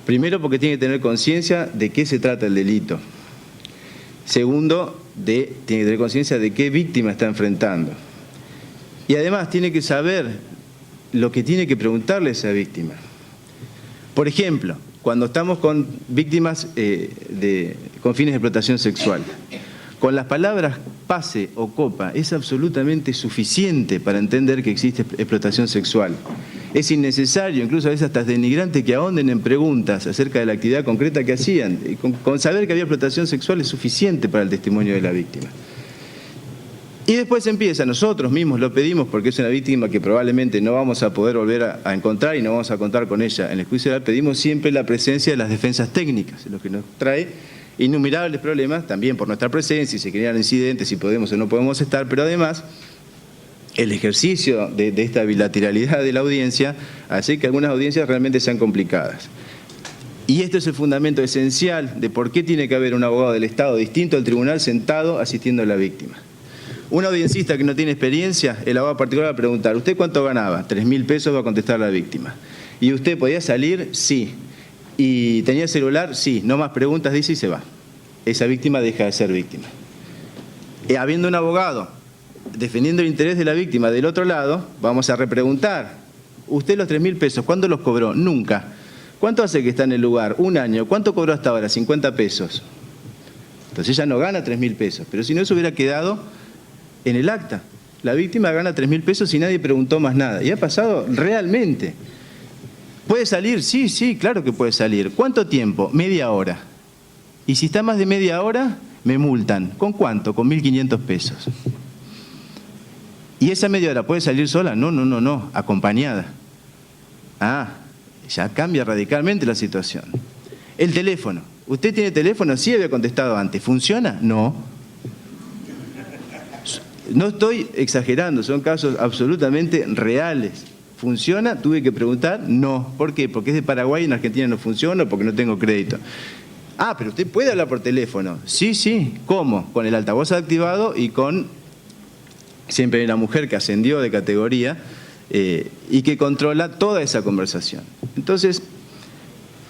Speaker 2: Primero, porque tiene que tener conciencia de qué se trata el delito. Segundo, tiene que tener conciencia de qué víctima está enfrentando. Y además tiene que saber lo que tiene que preguntarle a esa víctima. Por ejemplo, cuando estamos con víctimas con fines de explotación sexual, con las palabras pase o copa es absolutamente suficiente para entender que existe explotación sexual. Es innecesario, incluso a veces hasta denigrante, que ahonden en preguntas acerca de la actividad concreta que hacían. Con saber que había explotación sexual es suficiente para el testimonio de la víctima. Y después empieza, nosotros mismos lo pedimos porque es una víctima que probablemente no vamos a poder volver a encontrar y no vamos a contar con ella en el juicio oral. Pedimos siempre la presencia de las defensas técnicas, lo que nos trae innumerables problemas, también por nuestra presencia, si se crean incidentes, si podemos o no podemos estar, pero además el ejercicio de esta bilateralidad de la audiencia hace que algunas audiencias realmente sean complicadas. Y esto es el fundamento esencial de por qué tiene que haber un abogado del Estado distinto al tribunal sentado asistiendo a la víctima. Una audiencista que no tiene experiencia, el abogado particular va a preguntar, ¿usted cuánto ganaba? 3.000 pesos, va a contestar la víctima. ¿Y usted podía salir? Sí. ¿Y tenía celular? Sí. No más preguntas, dice, y se va. Esa víctima deja de ser víctima. Habiendo un abogado defendiendo el interés de la víctima del otro lado, vamos a repreguntar, ¿usted los 3.000 pesos, cuándo los cobró? Nunca. ¿Cuánto hace que está en el lugar? 1 año. ¿Cuánto cobró hasta ahora? 50 pesos. Entonces ella no gana 3.000 pesos, pero si no, eso hubiera quedado en el acta. La víctima gana 3.000 pesos y nadie preguntó más nada. Y ha pasado realmente. ¿Puede salir? Sí, sí, claro que puede salir. ¿Cuánto tiempo? Media hora. Y si está más de media hora, me multan. ¿Con cuánto? Con 1.500 pesos. ¿Y esa media hora puede salir sola? No, acompañada. Ya cambia radicalmente la situación. El teléfono. ¿Usted tiene teléfono? Sí, había contestado antes. ¿Funciona? No. No estoy exagerando, son casos absolutamente reales. ¿Funciona? Tuve que preguntar. No. ¿Por qué? Porque es de Paraguay y en Argentina no funciona o porque no tengo crédito. Pero usted puede hablar por teléfono. Sí. ¿Cómo? Con el altavoz activado y con... Siempre hay una mujer que ascendió de categoría y que controla toda esa conversación. Entonces,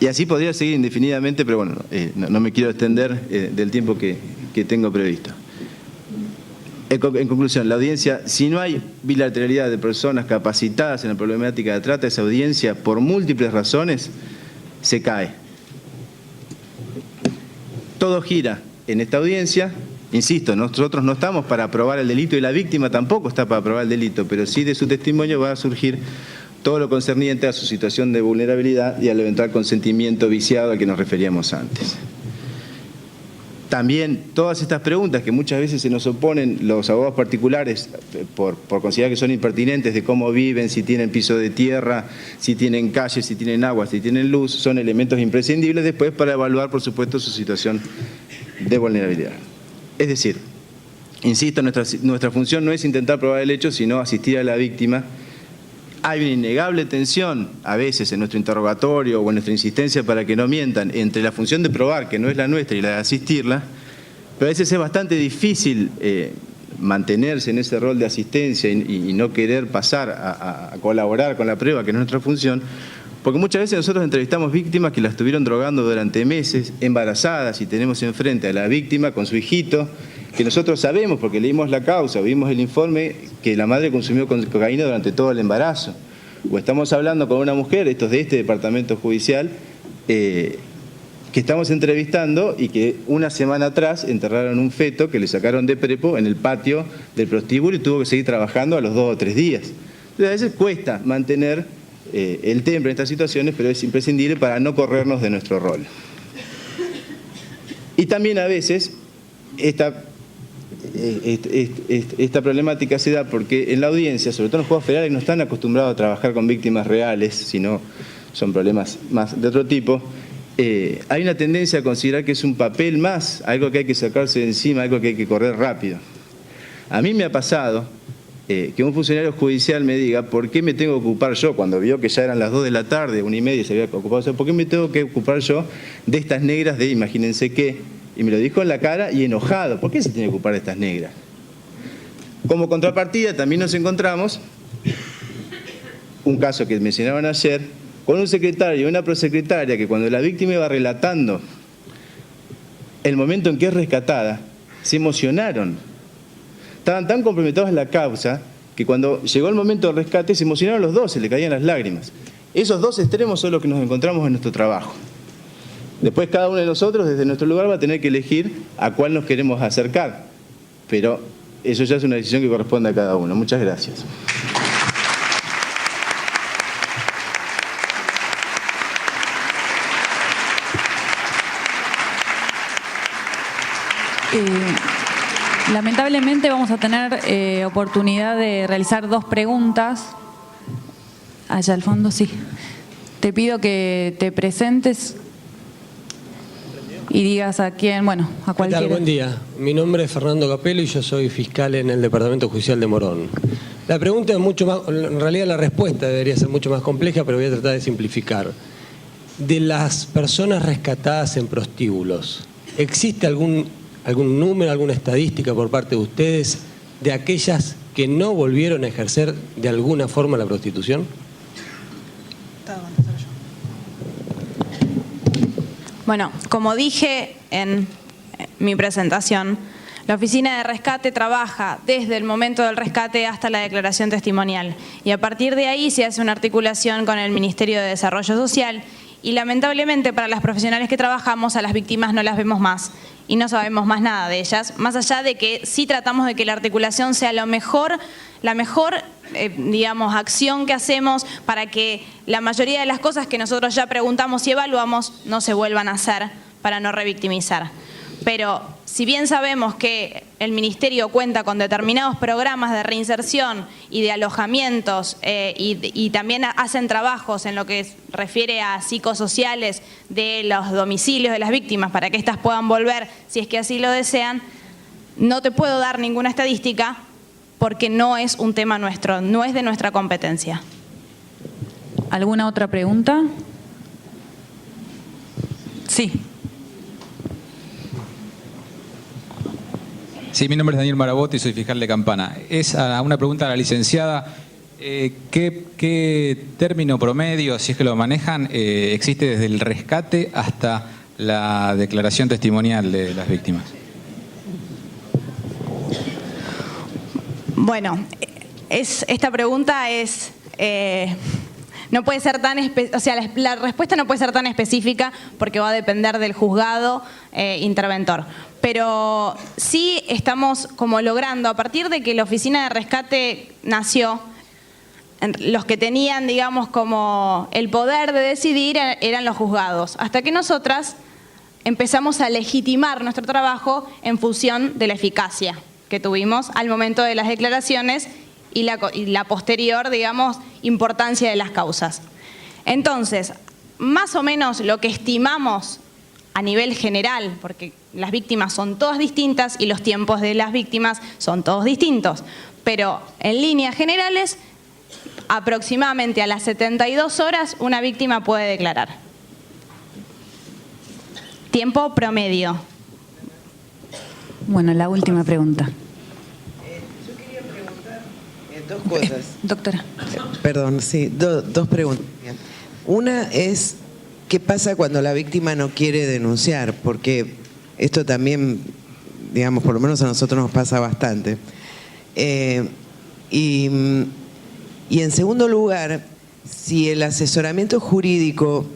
Speaker 2: y así podría seguir indefinidamente, pero bueno, no me quiero extender del tiempo que tengo previsto. En conclusión, la audiencia, si no hay bilateralidad de personas capacitadas en la problemática de trata, esa audiencia, por múltiples razones, se cae. Todo gira en esta audiencia. Insisto, nosotros no estamos para probar el delito y la víctima tampoco está para probar el delito, pero sí de su testimonio va a surgir todo lo concerniente a su situación de vulnerabilidad y al eventual consentimiento viciado al que nos referíamos antes. También todas estas preguntas que muchas veces se nos oponen los abogados particulares por considerar que son impertinentes, de cómo viven, si tienen piso de tierra, si tienen calles, si tienen agua, si tienen luz, son elementos imprescindibles después para evaluar, por supuesto, su situación de vulnerabilidad. Es decir, insisto, nuestra función no es intentar probar el hecho, sino asistir a la víctima. Hay una innegable tensión, a veces, en nuestro interrogatorio o en nuestra insistencia para que no mientan, entre la función de probar, que no es la nuestra, y la de asistirla, pero a veces es bastante difícil mantenerse en ese rol de asistencia y no querer pasar a colaborar con la prueba, que no es nuestra función, porque muchas veces nosotros entrevistamos víctimas que la estuvieron drogando durante meses, embarazadas, y tenemos enfrente a la víctima con su hijito, que nosotros sabemos, porque leímos la causa, vimos el informe, que la madre consumió cocaína durante todo el embarazo. O estamos hablando con una mujer, estos de este departamento judicial, que estamos entrevistando y que una semana atrás enterraron un feto que le sacaron de prepo en el patio del prostíbulo y tuvo que seguir trabajando a los 2 o 3 días. Entonces, a veces cuesta mantener el temple en estas situaciones, pero es imprescindible para no corrernos de nuestro rol. Y también a veces esta problemática se da porque en la audiencia, sobre todo en los juzgados federales, no están acostumbrados a trabajar con víctimas reales, sino son problemas más de otro tipo. Hay una tendencia a considerar que es un papel más, algo que hay que sacarse de encima, algo que hay que correr rápido. A mí me ha pasado que un funcionario judicial me diga, ¿por qué me tengo que ocupar yo? Cuando vio que ya eran las 2 de la tarde, 1:30 y se había ocupado, ¿por qué me tengo que ocupar yo de estas negras de imagínense qué? Y me lo dijo en la cara y enojado. ¿Por qué se tiene que ocupar de estas negras? Como contrapartida también nos encontramos un caso que mencionaban ayer, con un secretario y una prosecretaria que cuando la víctima iba relatando el momento en que es rescatada, se emocionaron. Estaban tan comprometidos en la causa que cuando llegó el momento del rescate se emocionaron los dos, se le caían las lágrimas. Esos dos extremos son los que nos encontramos en nuestro trabajo. Después cada uno de nosotros desde nuestro lugar va a tener que elegir a cuál nos queremos acercar, pero eso ya es una decisión que corresponde a cada uno. Muchas gracias.
Speaker 3: Lamentablemente vamos a tener oportunidad de realizar 2 preguntas. Allá al fondo, sí. Te pido que te presentes y digas a quién, bueno, a cualquiera.
Speaker 4: ¿Qué tal? Buen día. Mi nombre es Fernando Capello y yo soy fiscal en el Departamento Judicial de Morón. La pregunta es mucho más, en realidad la respuesta debería ser mucho más compleja, pero voy a tratar de simplificar. De las personas rescatadas en prostíbulos, ¿existe algún número, alguna estadística por parte de ustedes de aquellas que no volvieron a ejercer de alguna forma la prostitución?
Speaker 1: Bueno, como dije en mi presentación, la Oficina de Rescate trabaja desde el momento del rescate hasta la declaración testimonial y a partir de ahí se hace una articulación con el Ministerio de Desarrollo Social y lamentablemente para las profesionales que trabajamos a las víctimas no las vemos más y no sabemos más nada de ellas, más allá de que sí tratamos de que la articulación sea la mejor digamos, acción que hacemos para que la mayoría de las cosas que nosotros ya preguntamos y evaluamos no se vuelvan a hacer para no revictimizar. Pero si bien sabemos que el Ministerio cuenta con determinados programas de reinserción y de alojamientos y también hacen trabajos en lo que refiere a psicosociales de los domicilios de las víctimas para que éstas puedan volver si es que así lo desean, no te puedo dar ninguna estadística porque no es un tema nuestro, no es de nuestra competencia.
Speaker 3: ¿Alguna otra pregunta? Sí.
Speaker 5: Sí, mi nombre es Daniel Marabote y soy fiscal de Campana. Es una pregunta a la licenciada. ¿Qué término promedio, si es que lo manejan, existe desde el rescate hasta la declaración testimonial de las víctimas?
Speaker 1: Bueno, esta pregunta es... no puede ser tan la respuesta no puede ser tan específica porque va a depender del juzgado interventor. Pero sí estamos como logrando, a partir de que la Oficina de Rescate nació, los que tenían, digamos, como el poder de decidir eran los juzgados. Hasta que nosotras empezamos a legitimar nuestro trabajo en función de la eficacia que tuvimos al momento de las declaraciones y la posterior, digamos, importancia de las causas. Entonces, más o menos lo que estimamos a nivel general, porque las víctimas son todas distintas y los tiempos de las víctimas son todos distintos, pero en líneas generales, aproximadamente a las 72 horas una víctima puede declarar. Tiempo promedio.
Speaker 3: Bueno, la última pregunta.
Speaker 6: Yo quería preguntar dos cosas.
Speaker 3: Doctora.
Speaker 6: Perdón, sí, dos preguntas. Una es, ¿qué pasa cuando la víctima no quiere denunciar? Porque esto también, digamos, por lo menos a nosotros nos pasa bastante. Y en segundo lugar, si el asesoramiento jurídico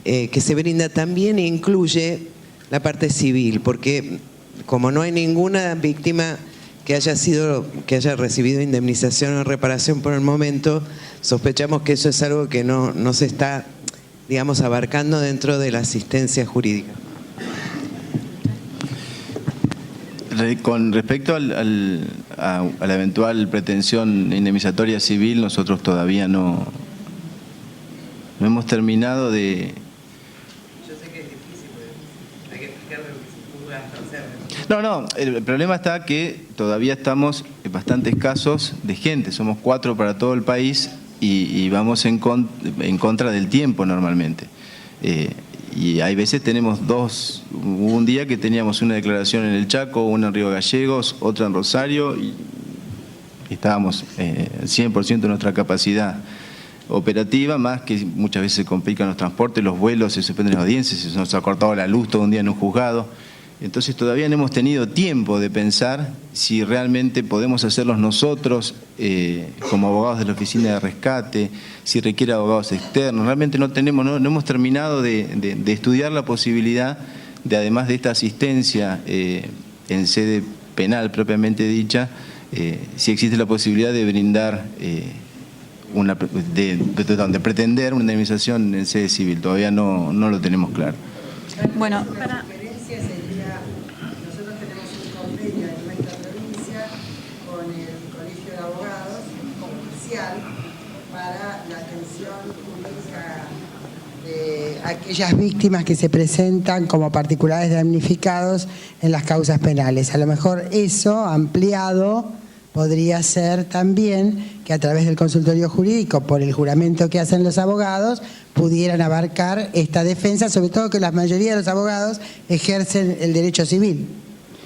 Speaker 6: que se brinda también incluye la parte civil, porque como no hay ninguna víctima que haya recibido indemnización o reparación por el momento, sospechamos que eso es algo que no se está, digamos, abarcando dentro de la asistencia jurídica.
Speaker 2: Con respecto a la eventual pretensión indemnizatoria civil, nosotros todavía no hemos terminado de...
Speaker 6: Yo sé que es difícil, pero hay que explicarle lo que se puede hacer.
Speaker 2: No, el problema está que todavía estamos bastante escasos de gente, somos 4 para todo el país y vamos en contra del tiempo normalmente. Y hay veces tenemos dos, hubo un día que teníamos una declaración en el Chaco, una en Río Gallegos, otra en Rosario y estábamos 100% de nuestra capacidad operativa, más que muchas veces se complican los transportes, los vuelos, se suspenden las audiencias, se nos ha cortado la luz todo un día en un juzgado. Entonces todavía no hemos tenido tiempo de pensar si realmente podemos hacerlos nosotros como abogados de la Oficina de Rescate, si requiere abogados externos. Realmente no hemos terminado de estudiar la posibilidad de, además de esta asistencia en sede penal propiamente dicha, si existe la posibilidad de brindar, de pretender una indemnización en sede civil. Todavía no lo tenemos claro.
Speaker 3: Bueno,
Speaker 7: para la atención jurídica de aquellas víctimas que se presentan como particulares damnificados en las causas penales. A lo mejor eso ampliado podría ser también que a través del consultorio jurídico, por el juramento que hacen los abogados, pudieran abarcar esta defensa, sobre todo que la mayoría de los abogados ejercen el derecho civil.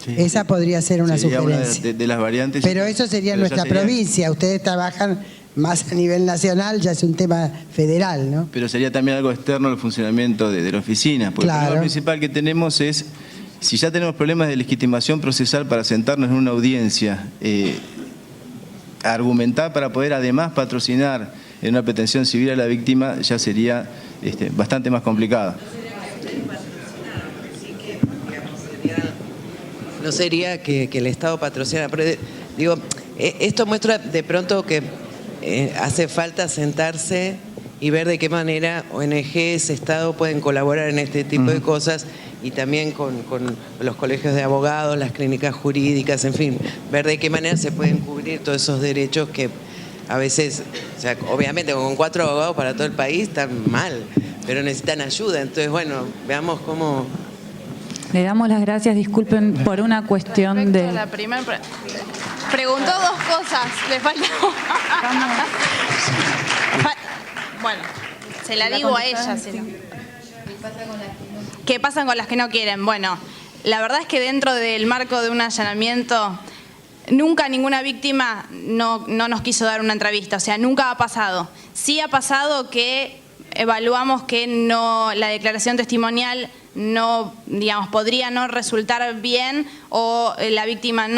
Speaker 2: Sí,
Speaker 7: Esa
Speaker 2: sí.
Speaker 7: podría ser una
Speaker 2: Sería
Speaker 7: sugerencia.
Speaker 2: una de las variantes.
Speaker 7: Pero eso sería en
Speaker 2: Pero ya
Speaker 7: nuestra
Speaker 2: sería-
Speaker 7: provincia. Ustedes trabajan más a nivel nacional, ya es un tema federal, ¿no?
Speaker 2: Pero sería también algo externo al funcionamiento de la oficina. Porque
Speaker 7: Claro.
Speaker 2: el problema principal que tenemos es, si ya tenemos problemas de legitimación procesal para sentarnos en una audiencia, argumentar para poder además patrocinar en una pretensión civil a la víctima, ya sería bastante más complicado.
Speaker 6: No sería que el Estado patrocinara, pero digo, esto muestra de pronto que hace falta sentarse y ver de qué manera ONGs, Estado pueden colaborar en este tipo de cosas, y también con los colegios de abogados, las clínicas jurídicas, en fin, ver de qué manera se pueden cubrir todos esos derechos que a veces, o sea, obviamente con 4 abogados para todo el país están mal, pero necesitan ayuda. Entonces, bueno, veamos cómo...
Speaker 3: Le damos las gracias, disculpen por una cuestión
Speaker 1: Respecto
Speaker 3: de...
Speaker 1: a la primera preguntó 2 cosas, le faltó. Bueno, se la digo a ella. Si no. ¿Qué pasan con las que no quieren? Bueno, la verdad es que dentro del marco de un allanamiento, nunca ninguna víctima no nos quiso dar una entrevista, o sea, nunca ha pasado. Sí ha pasado que evaluamos que la declaración testimonial no, digamos, podría no resultar bien, o la víctima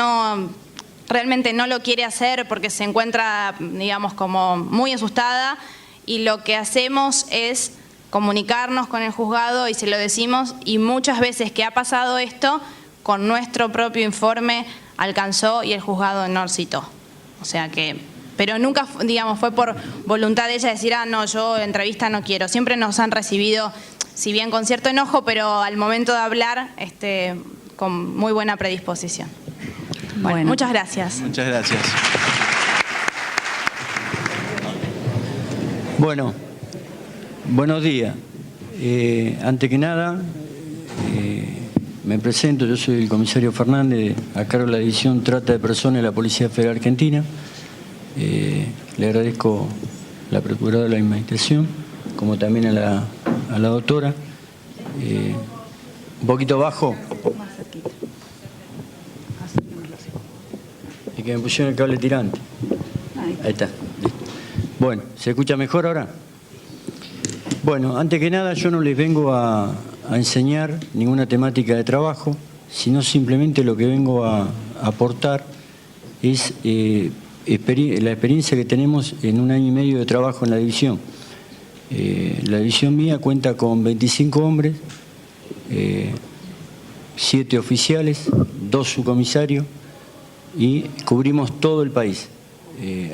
Speaker 1: realmente no lo quiere hacer porque se encuentra, digamos, como muy asustada, y lo que hacemos es comunicarnos con el juzgado y se lo decimos, y muchas veces que ha pasado esto, con nuestro propio informe alcanzó y el juzgado no citó. O sea que, pero nunca, digamos, fue por voluntad de ella decir, no, yo entrevista no quiero. Siempre nos han recibido, si bien con cierto enojo, pero al momento de hablar, con muy buena predisposición. Bueno, muchas gracias.
Speaker 2: Muchas gracias.
Speaker 8: Bueno, buenos días. Antes que nada, me presento, yo soy el comisario Fernández, a cargo de la División Trata de Personas de la Policía Federal Argentina. Le agradezco a la Procuradora de la Administración, como también a la doctora. Un poquito bajo. Y que me pusieron el cable tirante. Ahí está. Bueno, ¿se escucha mejor ahora? Bueno, antes que nada yo no les vengo a enseñar ninguna temática de trabajo, sino simplemente lo que vengo a aportar es la experiencia que tenemos en 1 año y medio de trabajo en la división. La división mía cuenta con 25 hombres, 7 oficiales, 2 subcomisarios, y cubrimos todo el país.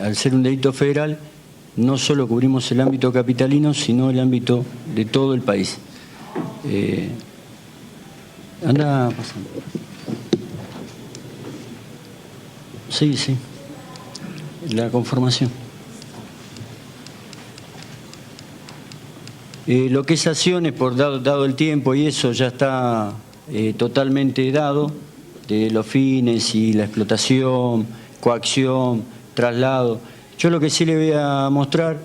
Speaker 8: Al ser un delito federal, no solo cubrimos el ámbito capitalino, sino el ámbito de todo el país. Anda pasando. Sí, sí. La conformación. Lo que es acciones, por dado el tiempo y eso, ya está totalmente dado, de los fines y la explotación, coacción, traslado. Yo lo que sí le voy a mostrar,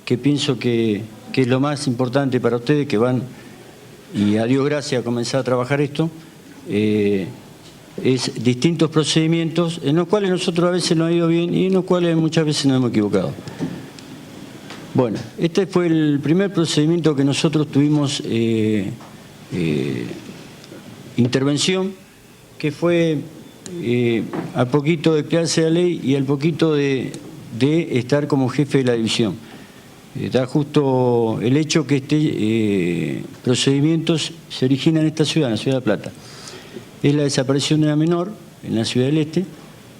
Speaker 8: que pienso que es lo más importante para ustedes, que van, y a Dios gracias, a comenzar a trabajar esto, es distintos procedimientos en los cuales nosotros a veces nos ha ido bien y en los cuales muchas veces nos hemos equivocado. Bueno, este fue el primer procedimiento que nosotros tuvimos intervención, que fue al poquito de crearse la ley y al poquito de estar como jefe de la división. Da justo el hecho que este procedimiento se origina en esta ciudad, en la ciudad de La Plata. Es la desaparición de una menor en la ciudad del Este.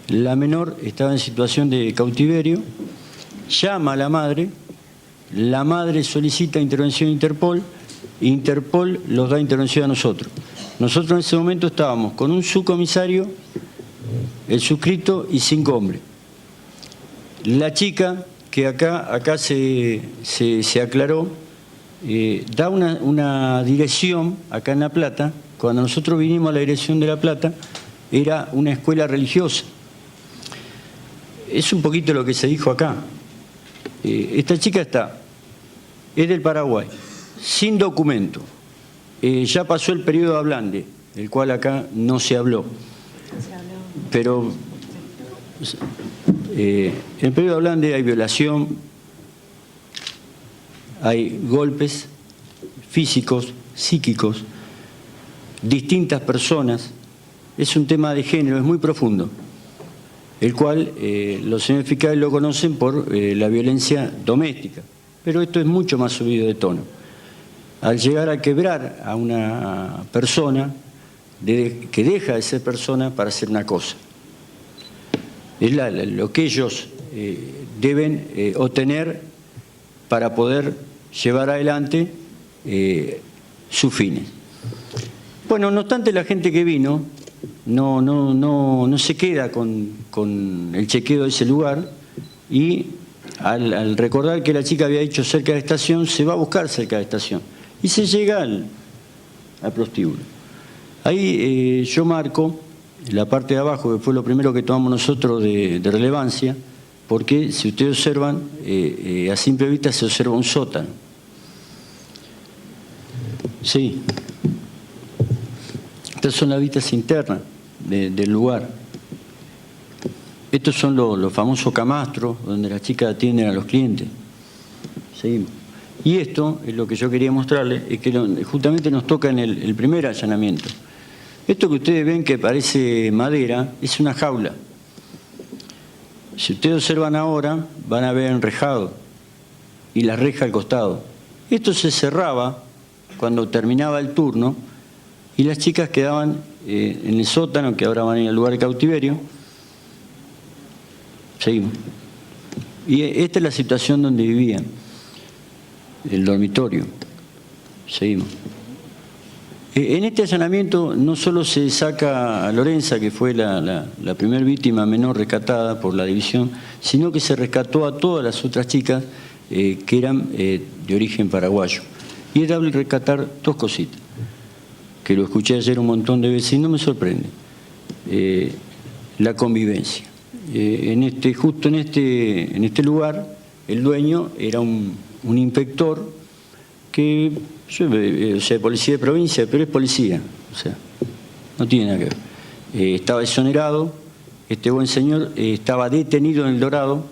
Speaker 8: La menor estaba en situación de cautiverio, llama a la madre solicita intervención de Interpol, Interpol los da intervención a nosotros. Nosotros en ese momento estábamos con un subcomisario, el suscrito y 5 hombres. La chica, que acá se aclaró, da una dirección acá en La Plata. Cuando nosotros vinimos a la dirección de La Plata, era una escuela religiosa. Es un poquito lo que se dijo acá. Esta chica es del Paraguay, sin documento. Ya pasó el periodo hablante, del cual acá no se habló. Pero en el periodo Blande hay violación, hay golpes físicos, psíquicos, distintas personas. Es un tema de género, es muy profundo, el cual los señores fiscales lo conocen por la violencia doméstica. Pero esto es mucho más subido de tono. Al llegar a quebrar a una persona que deja de ser persona para ser una cosa. Es lo que ellos deben obtener para poder llevar adelante sus fines. Bueno, no obstante, la gente que vino no se queda con el chequeo de ese lugar y al recordar que la chica había dicho cerca de la estación, se va a buscar cerca de la estación y se llega al prostíbulo. Ahí yo marco la parte de abajo, que fue lo primero que tomamos nosotros de relevancia, porque si ustedes observan, a simple vista se observa un sótano. Sí. Estas son las vistas internas del lugar. Estos son los famosos camastros, donde las chicas atienden a los clientes. Seguimos. Y esto es lo que yo quería mostrarles, es que justamente nos toca en el primer allanamiento. Esto que ustedes ven que parece madera, es una jaula. Si ustedes observan ahora, van a ver enrejado y la reja al costado. Esto se cerraba cuando terminaba el turno y las chicas quedaban en el sótano, que ahora van a ir al lugar de cautiverio. Seguimos. Y esta es la situación donde vivían, el dormitorio. Seguimos. En este allanamiento no solo se saca a Lorenza, que fue la primera víctima menor rescatada por la división, sino que se rescató a todas las otras chicas que eran de origen paraguayo. Y era rescatar dos cositas, que lo escuché ayer un montón de veces y no me sorprende. La convivencia. Justo en este lugar, el dueño era un inspector que, o sea, policía de provincia, pero es policía, o sea, no tiene nada que ver. Estaba exonerado, este buen señor estaba detenido en El Dorado,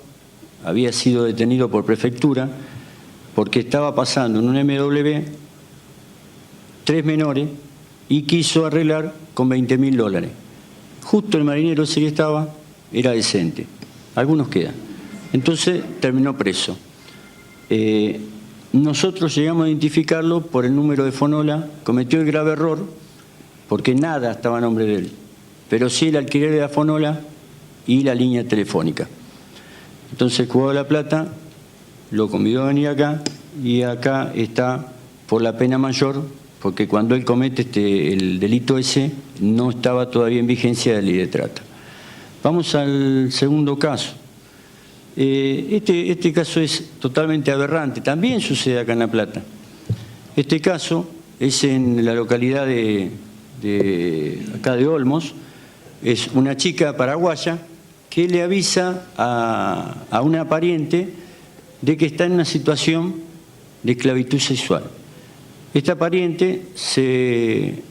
Speaker 8: había sido detenido por prefectura, porque estaba pasando en un MW 3 menores y quiso arreglar con $20.000. Justo el marinero ese que estaba era decente, algunos quedan. Entonces terminó preso. Nosotros llegamos a identificarlo por el número de Fonola, cometió el grave error, porque nada estaba a nombre de él, pero sí el alquiler de la Fonola y la línea telefónica. Entonces el Juzgado de La Plata lo convidó a venir acá, y acá está por la pena mayor, porque cuando él comete el delito ese, no estaba todavía en vigencia la ley de trata. Vamos al segundo caso. Este caso es totalmente aberrante, también sucede acá en La Plata. Este caso es en la localidad acá de Olmos, es una chica paraguaya que le avisa a una pariente de que está en una situación de esclavitud sexual. Esta pariente se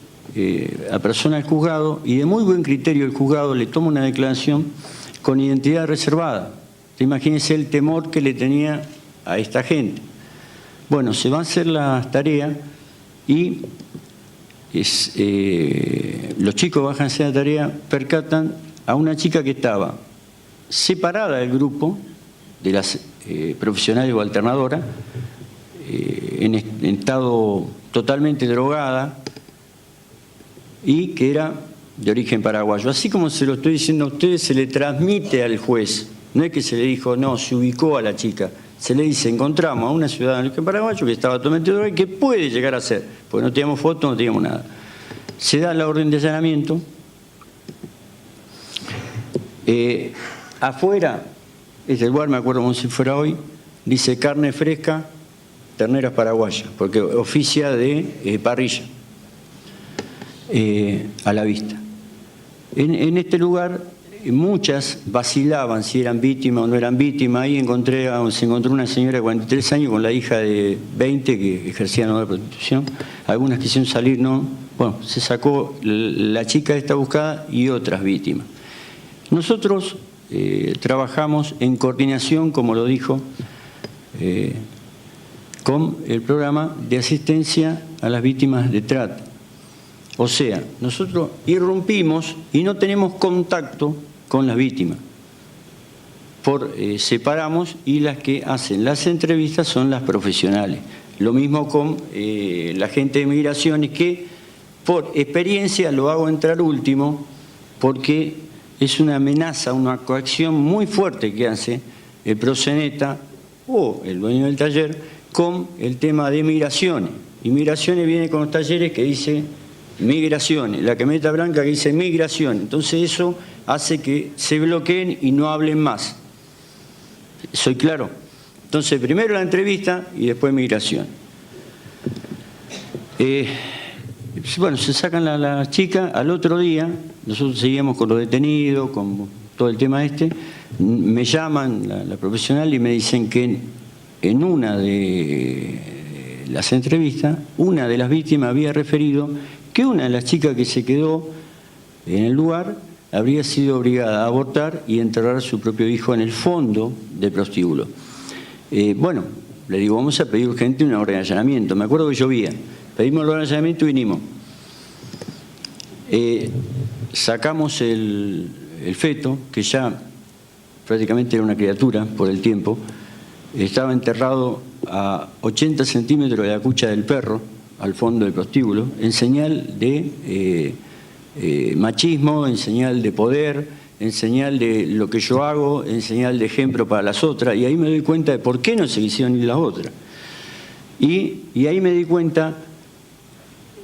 Speaker 8: apersona al juzgado y de muy buen criterio el juzgado le toma una declaración con identidad reservada. Imagínense el temor que le tenía a esta gente. Bueno, se van a hacer las tareas y los chicos bajan a hacer la tarea, percatan a una chica que estaba separada del grupo de las profesionales o alternadoras, en estado totalmente drogada y que era de origen paraguayo. Así como se lo estoy diciendo a ustedes, se le transmite al juez. No es que se le dijo, no, se ubicó a la chica. Se le dice, encontramos a una ciudadana de origen paraguayo que estaba totalmente drogada y que puede llegar a ser, porque no teníamos fotos, no teníamos nada. Se da la orden de allanamiento. Afuera, este lugar, me acuerdo como si fuera hoy, dice carne fresca, terneras paraguayas, porque oficia de parrilla a la vista. En este lugar muchas vacilaban si eran víctimas o no eran víctimas. Ahí se encontró una señora de 43 años con la hija de 20 que ejercía nueva prostitución. Algunas quisieron salir, no, bueno, se sacó la chica esta buscada y otras víctimas. Nosotros trabajamos en coordinación, como lo dijo, con el programa de asistencia a las víctimas de trata. O sea, nosotros irrumpimos y no tenemos contacto con las víctimas. Separamos, y las que hacen las entrevistas son las profesionales. Lo mismo con la gente de migraciones, que por experiencia lo hago entrar último, porque es una amenaza, una coacción muy fuerte que hace el proxeneta o el dueño del taller con el tema de migraciones. Y migraciones viene con los talleres que dice migraciones, la camioneta blanca que dice migración. Entonces eso hace que se bloqueen y no hablen más. ¿Soy claro? Entonces primero la entrevista y después migración. Bueno, se sacan la chica. Al otro día, nosotros seguíamos con los detenidos, con todo el tema me llaman la profesional y me dicen que en una de las entrevistas, una de las víctimas había referido que una de las chicas que se quedó en el lugar habría sido obligada a abortar y enterrar a su propio hijo en el fondo del prostíbulo. Bueno, le digo, vamos a pedir urgente una orden de allanamiento. Me acuerdo que llovía. Pedimos la orden de allanamiento y vinimos. Sacamos el feto, que ya prácticamente era una criatura por el tiempo. Estaba enterrado a 80 centímetros de la cucha del perro, al fondo del prostíbulo, en señal de machismo, en señal de poder, en señal de lo que yo hago, en señal de ejemplo para las otras. Y ahí me doy cuenta de por qué no se quisieron ir las otras. Y ahí me di cuenta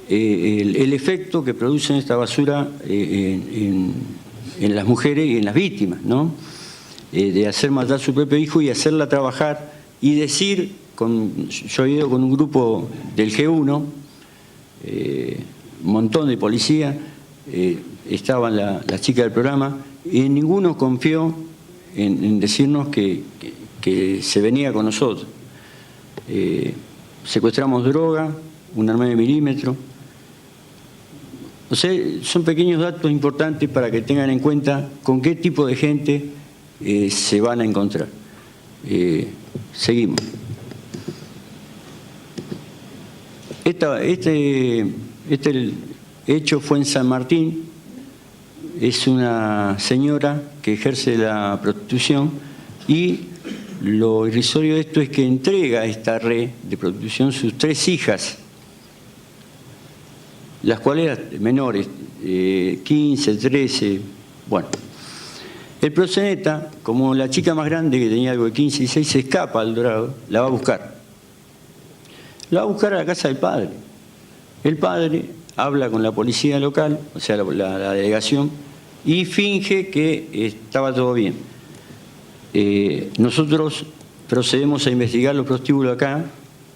Speaker 8: el efecto que producen esta basura en las mujeres y en las víctimas, ¿no? De hacer matar a su propio hijo y hacerla trabajar y decir, yo he ido con un grupo del G1, un montón de policías, estaban las chicas del programa, y ninguno confió en decirnos que se venía con nosotros. Secuestramos droga, un arma de milímetro. O sea, son pequeños datos importantes para que tengan en cuenta con qué tipo de gente se van a encontrar. Seguimos. Este hecho fue en San Martín. Es una señora que ejerce la prostitución y lo irrisorio de esto es que entrega a esta red de prostitución sus 3 hijas, las cuales eran menores, 15, 13, bueno. El proxeneta, como la chica más grande que tenía algo de 15 y 16, se escapa al Dorado, la va a buscar. La va a buscar a la casa del padre. El padre habla con la policía local, o sea, la delegación, y finge que estaba todo bien. Nosotros procedemos a investigar los prostíbulos acá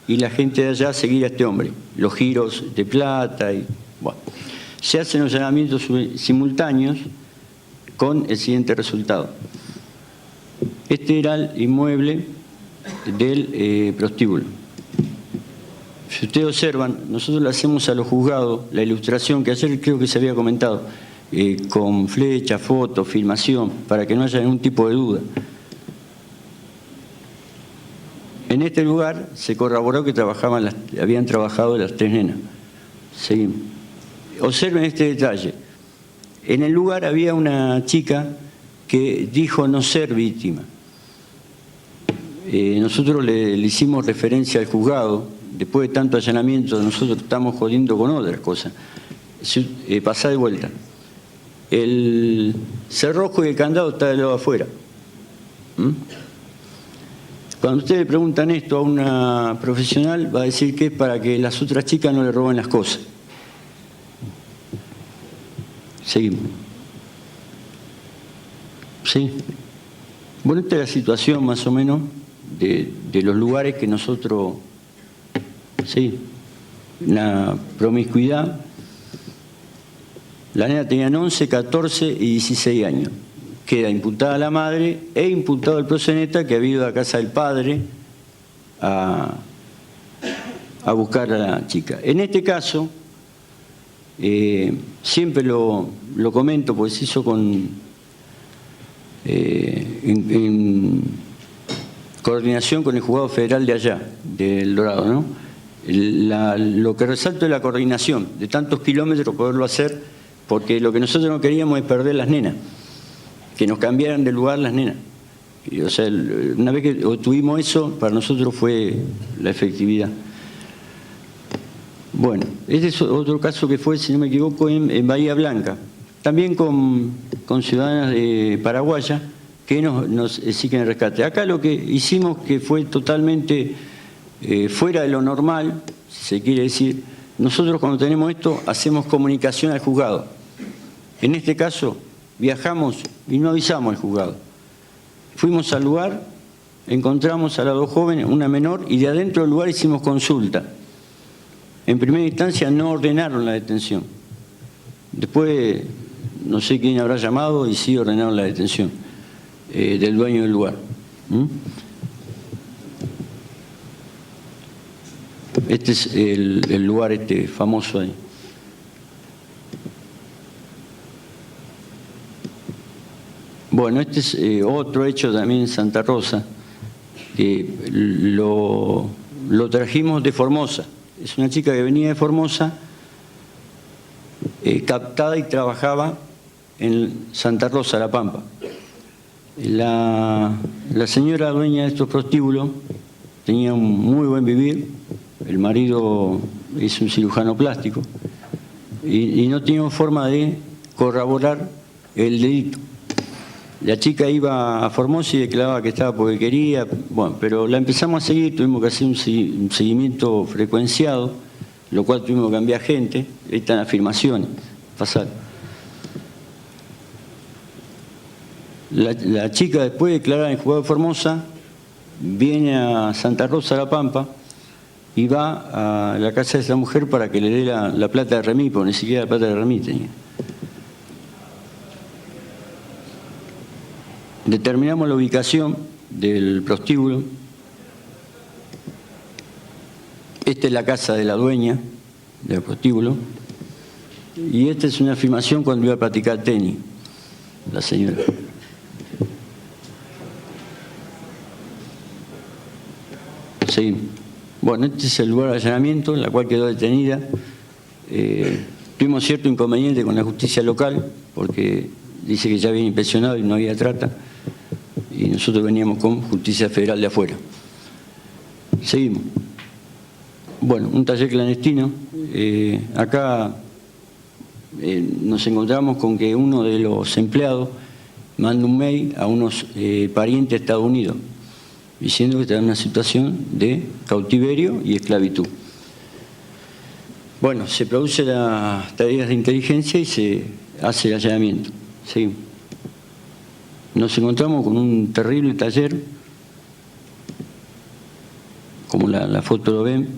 Speaker 8: y la gente de allá a seguir a este hombre, los giros de plata y bueno. Se hacen los allanamientos simultáneos con el siguiente resultado. Este era el inmueble del prostíbulo. Si ustedes observan, nosotros le hacemos a los juzgados la ilustración que ayer creo que se había comentado, con flecha, foto, filmación, para que no haya ningún tipo de duda. En este lugar se corroboró que habían trabajado las 3 nenas. Seguimos. Observen este detalle. En el lugar había una chica que dijo no ser víctima. Nosotros le hicimos referencia al juzgado. Después de tanto allanamiento, nosotros estamos jodiendo con otras cosas. Pasá de vuelta. El cerrojo y el candado está del lado afuera. Cuando ustedes le preguntan esto a una profesional, va a decir que es para que las otras chicas no le roben las cosas. Seguimos. ¿Sí? Bueno, esta es la situación más o menos de los lugares que nosotros... Sí, una promiscuidad. La nena tenía 11, 14 y 16 años. Queda imputada la madre e imputado el proxeneta que ha ido a casa del padre a buscar a la chica. En este caso, siempre lo comento, porque se hizo en coordinación con el juzgado federal de allá, del Dorado, ¿no? Lo que resalto es la coordinación, de tantos kilómetros poderlo hacer, porque lo que nosotros no queríamos es perder las nenas, que nos cambiaran de lugar las nenas. Y, o sea, una vez que obtuvimos eso, para nosotros fue la efectividad. Bueno, este es otro caso que fue, si no me equivoco, en Bahía Blanca, también con ciudadanas de paraguayas que nos exigen el rescate. Acá lo que hicimos, que fue totalmente fuera de lo normal, si se quiere decir, nosotros cuando tenemos esto hacemos comunicación al juzgado. En este caso viajamos y no avisamos al juzgado. Fuimos al lugar, encontramos a las dos jóvenes, una menor, y de adentro del lugar hicimos consulta. En primera instancia no ordenaron la detención. Después no sé quién habrá llamado y sí ordenaron la detención del dueño del lugar. Este es el lugar famoso ahí. Bueno, este es otro hecho también en Santa Rosa, que lo trajimos de Formosa. Es una chica que venía de Formosa, captada y trabajaba en Santa Rosa, La Pampa. La señora dueña de estos prostíbulos tenía un muy buen vivir, el marido es un cirujano plástico y no teníamos forma de corroborar el delito. La chica iba a Formosa y declaraba que estaba porque quería, bueno, pero la empezamos a seguir, tuvimos que hacer un seguimiento frecuenciado, lo cual tuvimos que cambiar gente, estas afirmaciones, pasar. La chica, después de declarar en el juzgado de Formosa, viene a Santa Rosa, La Pampa, y va a la casa de esa mujer para que le dé la plata de remí, porque ni siquiera la plata de remí tenía. Determinamos la ubicación del prostíbulo. Esta es la casa de la dueña del prostíbulo. Y esta es una afirmación cuando iba a practicar tenis, la señora. Seguimos. Bueno, este es el lugar de allanamiento, en la cual quedó detenida. Tuvimos cierto inconveniente con la justicia local, porque dice que ya había inspeccionado y no había trata. Y nosotros veníamos con justicia federal de afuera. Seguimos. Bueno, un taller clandestino. Acá nos encontramos con que uno de los empleados manda un mail a unos parientes de Estados Unidos diciendo que está en una situación de cautiverio y esclavitud. Bueno, se producen las tareas de inteligencia y se hace el allanamiento. Seguimos. Nos encontramos con un terrible taller, como la foto lo ven,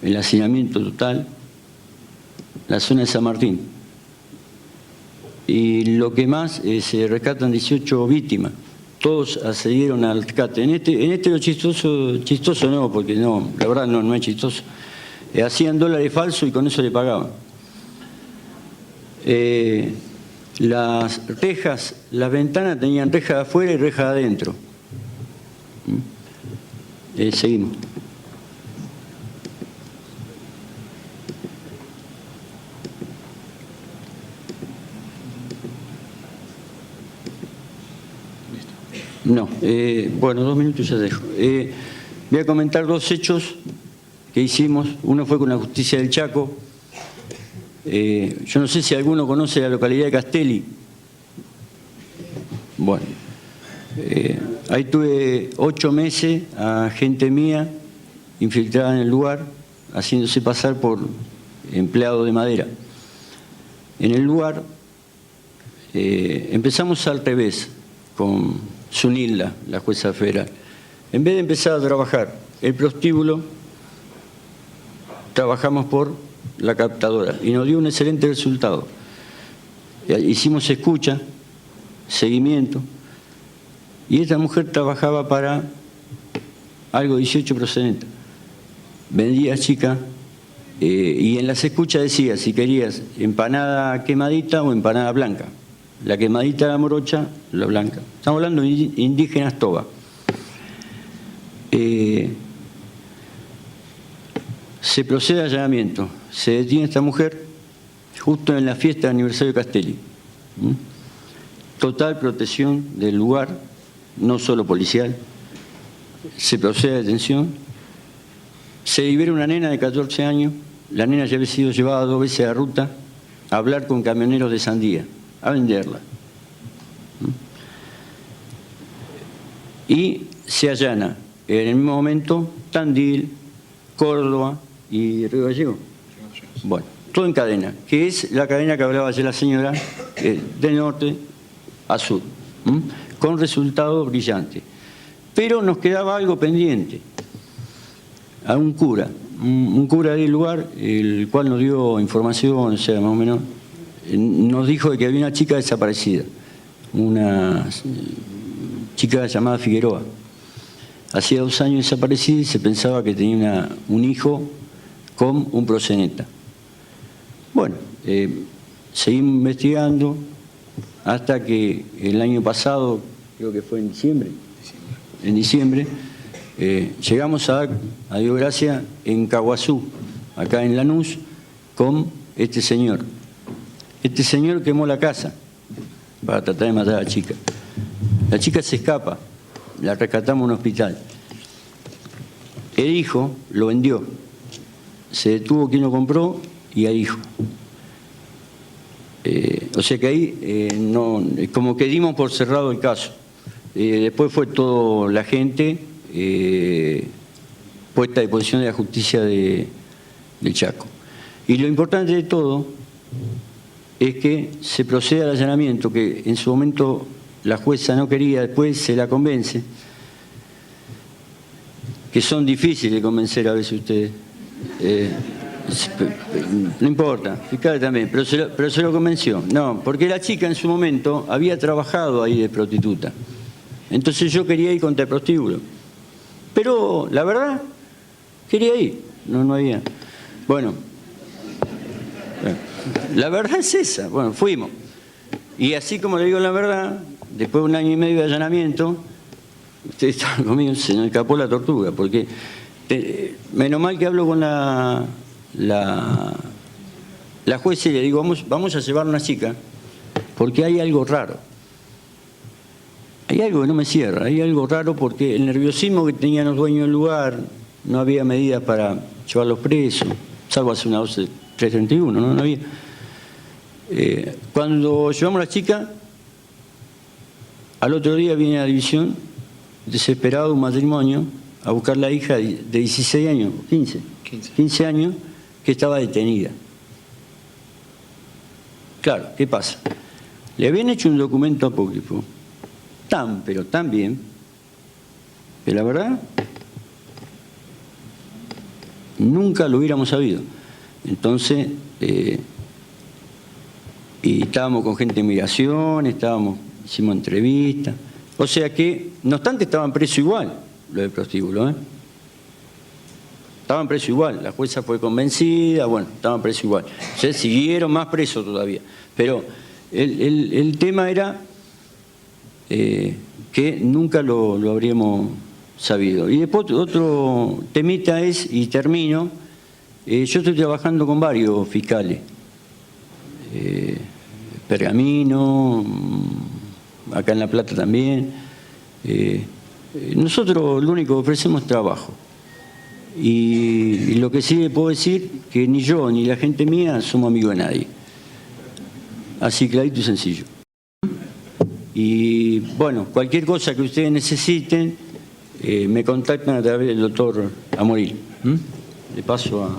Speaker 8: el hacinamiento total, la zona de San Martín. Y lo que más, se rescatan 18 víctimas, todos accedieron al rescate. En este lo chistoso no, porque no, la verdad no es chistoso. Hacían dólares falsos y con eso le pagaban. Las rejas, las ventanas tenían rejas de afuera y rejas de adentro. Seguimos. No, bueno, 2 minutos ya dejo. Voy a comentar 2 hechos que hicimos. Uno fue con la justicia del Chaco. Yo no sé si alguno conoce la localidad de Castelli. Bueno, ahí tuve 8 meses a gente mía infiltrada en el lugar, haciéndose pasar por empleado de madera. En el lugar empezamos al revés con Zunilda, la jueza federal. En vez de empezar a trabajar el prostíbulo, trabajamos por la captadora y nos dio un excelente resultado. Hicimos escucha, seguimiento, y esta mujer trabajaba para algo 18 procedentes. Vendía chica Y en las escuchas decía si querías empanada quemadita o empanada blanca. La quemadita la morocha, la blanca. Estamos hablando de indígenas toba. Se procede a allanamiento. Se detiene esta mujer justo en la fiesta de aniversario de Castelli. Total protección del lugar, no solo policial. Se procede a detención. Se libera una nena de 14 años. La nena ya había sido llevada 2 veces a la ruta a hablar con camioneros de sandía, a venderla. Y se allana en el mismo momento Tandil, Córdoba y Río Gallego. Bueno, todo en cadena, que es la cadena que hablaba ayer la señora, del norte a sur, con resultado brillante. Pero nos quedaba algo pendiente. A un cura del lugar, el cual nos dio información, o sea, más o menos, nos dijo que había una chica desaparecida, una chica llamada Figueroa. Hacía 2 años desaparecida y se pensaba que tenía un hijo con un proxeneta. Bueno, seguimos investigando hasta que el año pasado, creo que fue en diciembre, llegamos a dar, a Dios gracias, en Caguazú, acá en Lanús, con este señor. Este señor quemó la casa para tratar de matar a la chica. La chica se escapa, la rescatamos en un hospital. El hijo lo vendió. Se detuvo quien lo compró y al hijo. O sea que ahí no, como que dimos por cerrado el caso. Después fue toda la gente puesta a disposición de la justicia del Chaco. Y lo importante de todo es que se procede al allanamiento, que en su momento la jueza no quería, después se la convence, que son difíciles de convencer a veces ustedes. No importa, fiscal también, pero se lo convenció. No, porque la chica en su momento había trabajado ahí de prostituta. Entonces yo quería ir contra el prostíbulo. Pero la verdad, quería ir, no había. Bueno, la verdad es esa. Bueno, fuimos. Y así como le digo la verdad, después de 1 año y medio de allanamiento, ustedes estaban conmigo, se nos escapó la tortuga, porque menos mal que hablo con la jueza y le digo, vamos a llevar a una chica, porque hay algo raro. Hay algo que no me cierra, hay algo raro porque el nerviosismo que tenían los dueños del lugar, no había medidas para llevarlos presos, salvo hacer una 331, no había. Cuando llevamos a la chica, al otro día viene a la división, desesperado, un matrimonio, a buscar la hija de 16 años, 15 años, que estaba detenida. Claro, ¿qué pasa? Le habían hecho un documento apócrifo, pero tan bien, que la verdad nunca lo hubiéramos sabido. Entonces, y estábamos con gente de migración, hicimos entrevistas, o sea que, no obstante, estaban presos igual, los del prostíbulo, estaban presos igual, la jueza fue convencida, bueno, estaban presos igual. O sea, siguieron más presos todavía. Pero el tema era que nunca lo habríamos sabido. Y después otro temita es, y termino, yo estoy trabajando con varios fiscales, Pergamino, acá en La Plata también. Nosotros lo único que ofrecemos es trabajo. Y lo que sí le puedo decir, que ni yo ni la gente mía somos amigos de nadie. Así clarito y sencillo. Y bueno, cualquier cosa que ustedes necesiten, me contactan a través del doctor Amoril. Le paso a...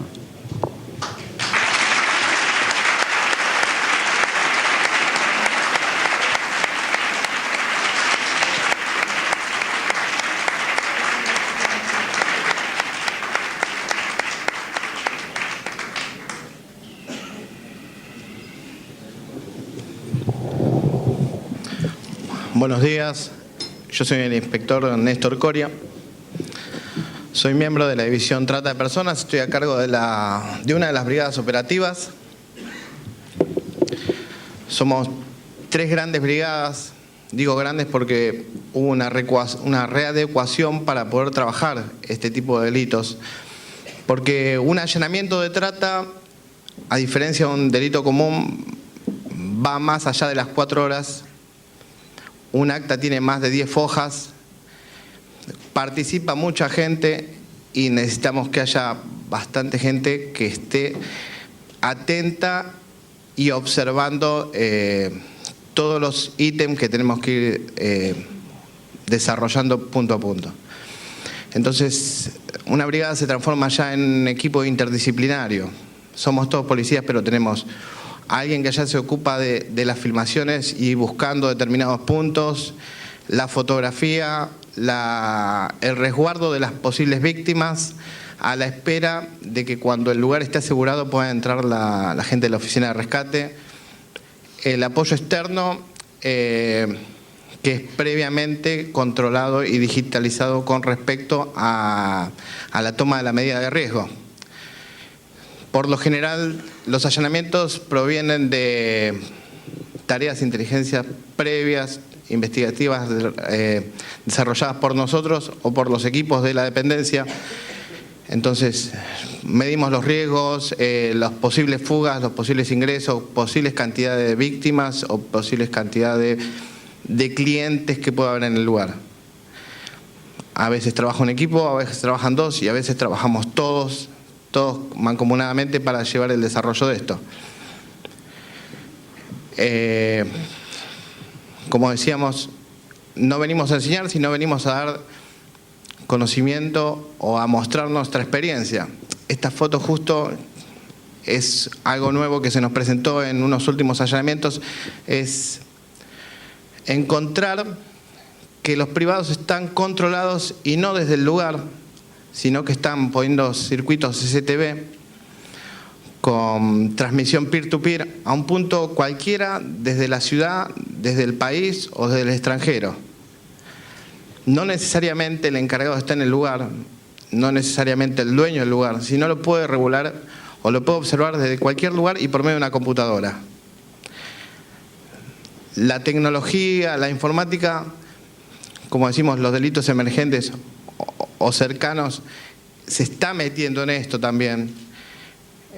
Speaker 9: Buenos días, yo soy el inspector Néstor Coria. Soy miembro de la División Trata de Personas, estoy a cargo de una de las brigadas operativas. Somos 3 grandes brigadas, digo grandes porque hubo una readecuación para poder trabajar este tipo de delitos. Porque un allanamiento de trata, a diferencia de un delito común, va más allá de las 4 horas. Un acta tiene más de 10 hojas, participa mucha gente y necesitamos que haya bastante gente que esté atenta y observando todos los ítems que tenemos que ir desarrollando punto a punto. Entonces, una brigada se transforma ya en un equipo interdisciplinario. Somos todos policías, pero tenemos a alguien que ya se ocupa de las filmaciones y buscando determinados puntos, la fotografía, el resguardo de las posibles víctimas, a la espera de que cuando el lugar esté asegurado pueda entrar la gente de la oficina de rescate. El apoyo externo, que es previamente controlado y digitalizado con respecto a la toma de la medida de riesgo. Por lo general, los allanamientos provienen de tareas de inteligencia previas, investigativas, desarrolladas por nosotros o por los equipos de la dependencia. Entonces, medimos los riesgos, las posibles fugas, los posibles ingresos, posibles cantidades de víctimas o posibles cantidades de clientes que pueda haber en el lugar. A veces trabaja un equipo, a veces trabajan 2 y a veces trabajamos todos mancomunadamente para llevar el desarrollo de esto. Como decíamos, no venimos a enseñar, sino venimos a dar conocimiento o a mostrar nuestra experiencia. Esta foto justo es algo nuevo que se nos presentó en unos últimos allanamientos, es encontrar que los privados están controlados y no desde el lugar, sino que están poniendo circuitos CCTV con transmisión peer-to-peer a un punto cualquiera desde la ciudad, desde el país o desde el extranjero. No necesariamente el encargado está en el lugar, no necesariamente el dueño del lugar, sino lo puede regular o lo puede observar desde cualquier lugar y por medio de una computadora. La tecnología, la informática, como decimos, los delitos emergentes o cercanos, se está metiendo en esto también.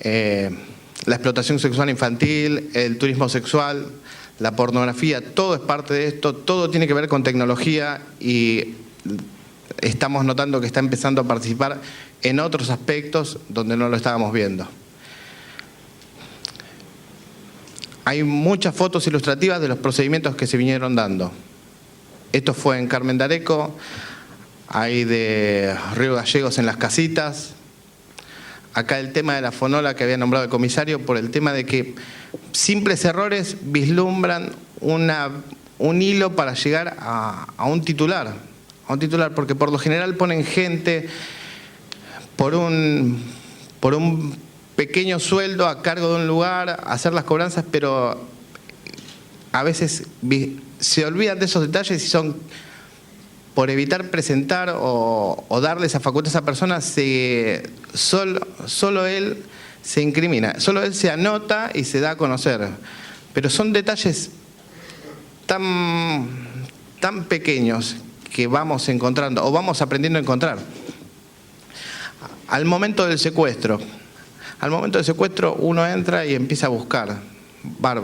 Speaker 9: La explotación sexual infantil, el turismo sexual, la pornografía, todo es parte de esto, todo tiene que ver con tecnología y estamos notando que está empezando a participar en otros aspectos donde no lo estábamos viendo. Hay muchas fotos ilustrativas de los procedimientos que se vinieron dando. Esto fue en Carmen de Areco, hay de Río Gallegos en Las Casitas. Acá el tema de la fonola que había nombrado el comisario, por el tema de que simples errores vislumbran un hilo para llegar a un titular. Porque por lo general ponen gente por un pequeño sueldo a cargo de un lugar, a hacer las cobranzas, pero a veces se olvidan de esos detalles y son, por evitar presentar o darle esa facultad a esa persona, solo él se incrimina, solo él se anota y se da a conocer. Pero son detalles tan pequeños que vamos encontrando o vamos aprendiendo a encontrar. Al momento del secuestro uno entra y empieza a buscar,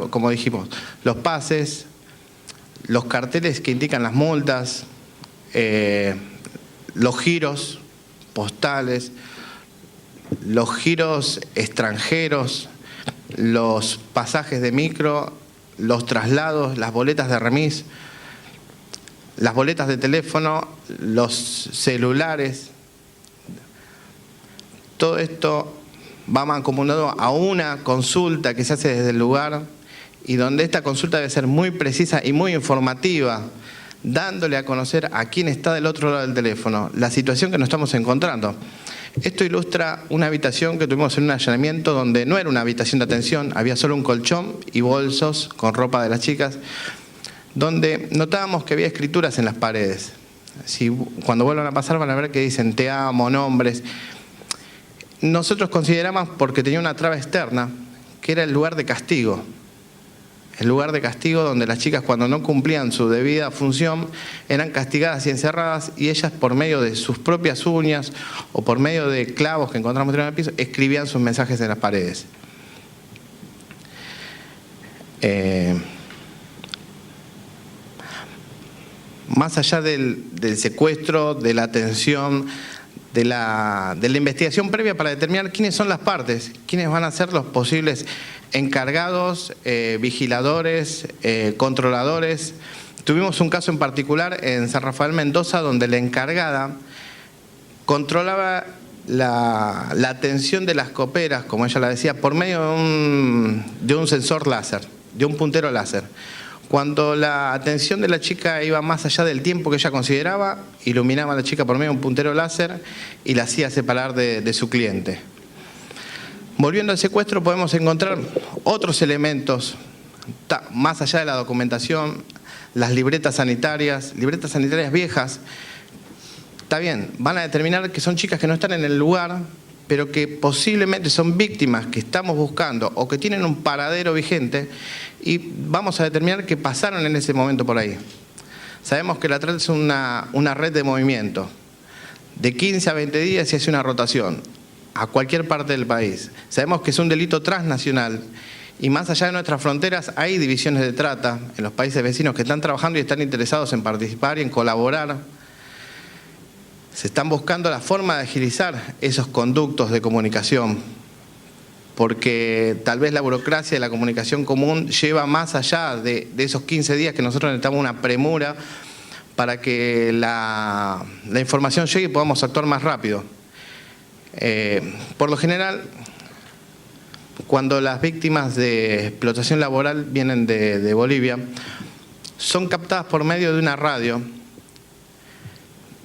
Speaker 9: como dijimos, los pases, los carteles que indican las multas, los giros postales, los giros extranjeros, los pasajes de micro, los traslados, las boletas de remis, las boletas de teléfono, los celulares. Todo esto va mancomunado a una consulta que se hace desde el lugar y donde esta consulta debe ser muy precisa y muy informativa, dándole a conocer a quién está del otro lado del teléfono, la situación que nos estamos encontrando. Esto ilustra una habitación que tuvimos en un allanamiento donde no era una habitación de atención, había solo un colchón y bolsos con ropa de las chicas, donde notábamos que había escrituras en las paredes. Cuando vuelvan a pasar van a ver que dicen te amo, nombres. Nosotros consideramos, porque tenía una traba externa, que era el lugar de castigo. El lugar de castigo donde las chicas, cuando no cumplían su debida función, eran castigadas y encerradas, y ellas, por medio de sus propias uñas o por medio de clavos que encontramos en el piso, escribían sus mensajes en las paredes. Más allá del secuestro, de la atención, de la investigación previa para determinar quiénes son las partes, quiénes van a ser los posibles encargados, vigiladores, controladores. Tuvimos un caso en particular en San Rafael, Mendoza, donde la encargada controlaba la atención de las coperas, como ella la decía, por medio de un sensor láser, de un puntero láser. Cuando la atención de la chica iba más allá del tiempo que ella consideraba, iluminaba a la chica por medio de un puntero láser y la hacía separar de su cliente. Volviendo al secuestro, podemos encontrar otros elementos, más allá de la documentación, las libretas sanitarias viejas. Está bien, van a determinar que son chicas que no están en el lugar, pero que posiblemente son víctimas que estamos buscando o que tienen un paradero vigente, y vamos a determinar que pasaron en ese momento por ahí. Sabemos que la trata es una red de movimiento. De 15 a 20 días se hace una rotación a cualquier parte del país. Sabemos que es un delito transnacional, y más allá de nuestras fronteras hay divisiones de trata en los países vecinos que están trabajando y están interesados en participar y en colaborar. Se están buscando la forma de agilizar esos conductos de comunicación, porque tal vez la burocracia de la comunicación común lleva más allá de esos 15 días que nosotros necesitamos una premura para que la información llegue y podamos actuar más rápido. Por lo general, cuando las víctimas de explotación laboral vienen de Bolivia, son captadas por medio de una radio,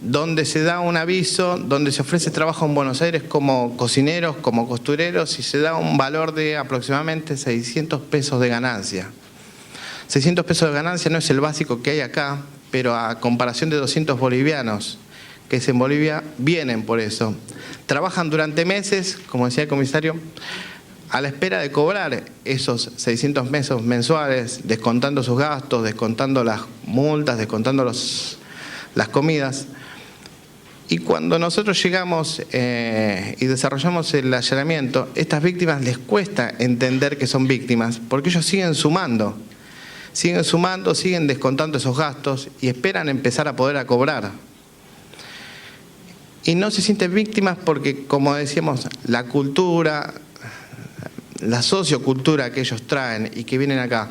Speaker 9: donde se da un aviso, donde se ofrece trabajo en Buenos Aires como cocineros, como costureros, y se da un valor de aproximadamente 600 pesos de ganancia. 600 pesos de ganancia no es el básico que hay acá, pero a comparación de 200 bolivianos que es en Bolivia, vienen por eso. Trabajan durante meses, como decía el comisario, a la espera de cobrar esos 600 pesos mensuales, descontando sus gastos, descontando las multas, descontando las comidas. Y cuando nosotros llegamos y desarrollamos el allanamiento, estas víctimas les cuesta entender que son víctimas, porque ellos siguen sumando, siguen descontando esos gastos y esperan empezar a poder cobrar. Y no se sienten víctimas porque, como decíamos, la cultura, la sociocultura que ellos traen y que vienen acá,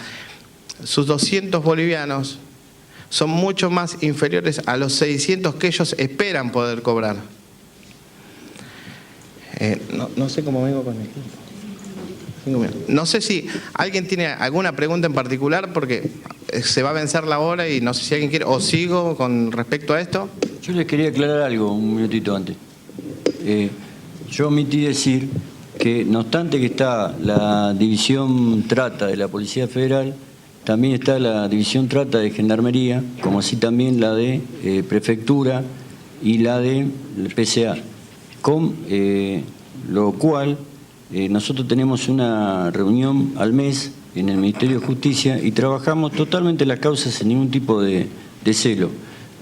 Speaker 9: sus 200 bolivianos son mucho más inferiores a los 600 que ellos esperan poder cobrar. No sé cómo vengo con el tiempo. No sé si alguien tiene alguna pregunta en particular, porque se va a vencer la hora y no sé si alguien quiere, o sigo con respecto a esto.
Speaker 8: Yo les quería aclarar algo un minutito antes. Yo omití decir que, no obstante que está la División Trata de la Policía Federal, también está la División Trata de Gendarmería, como así también la de Prefectura y la de PCA, con lo cual nosotros tenemos una reunión al mes en el Ministerio de Justicia y trabajamos totalmente las causas sin ningún tipo de celo.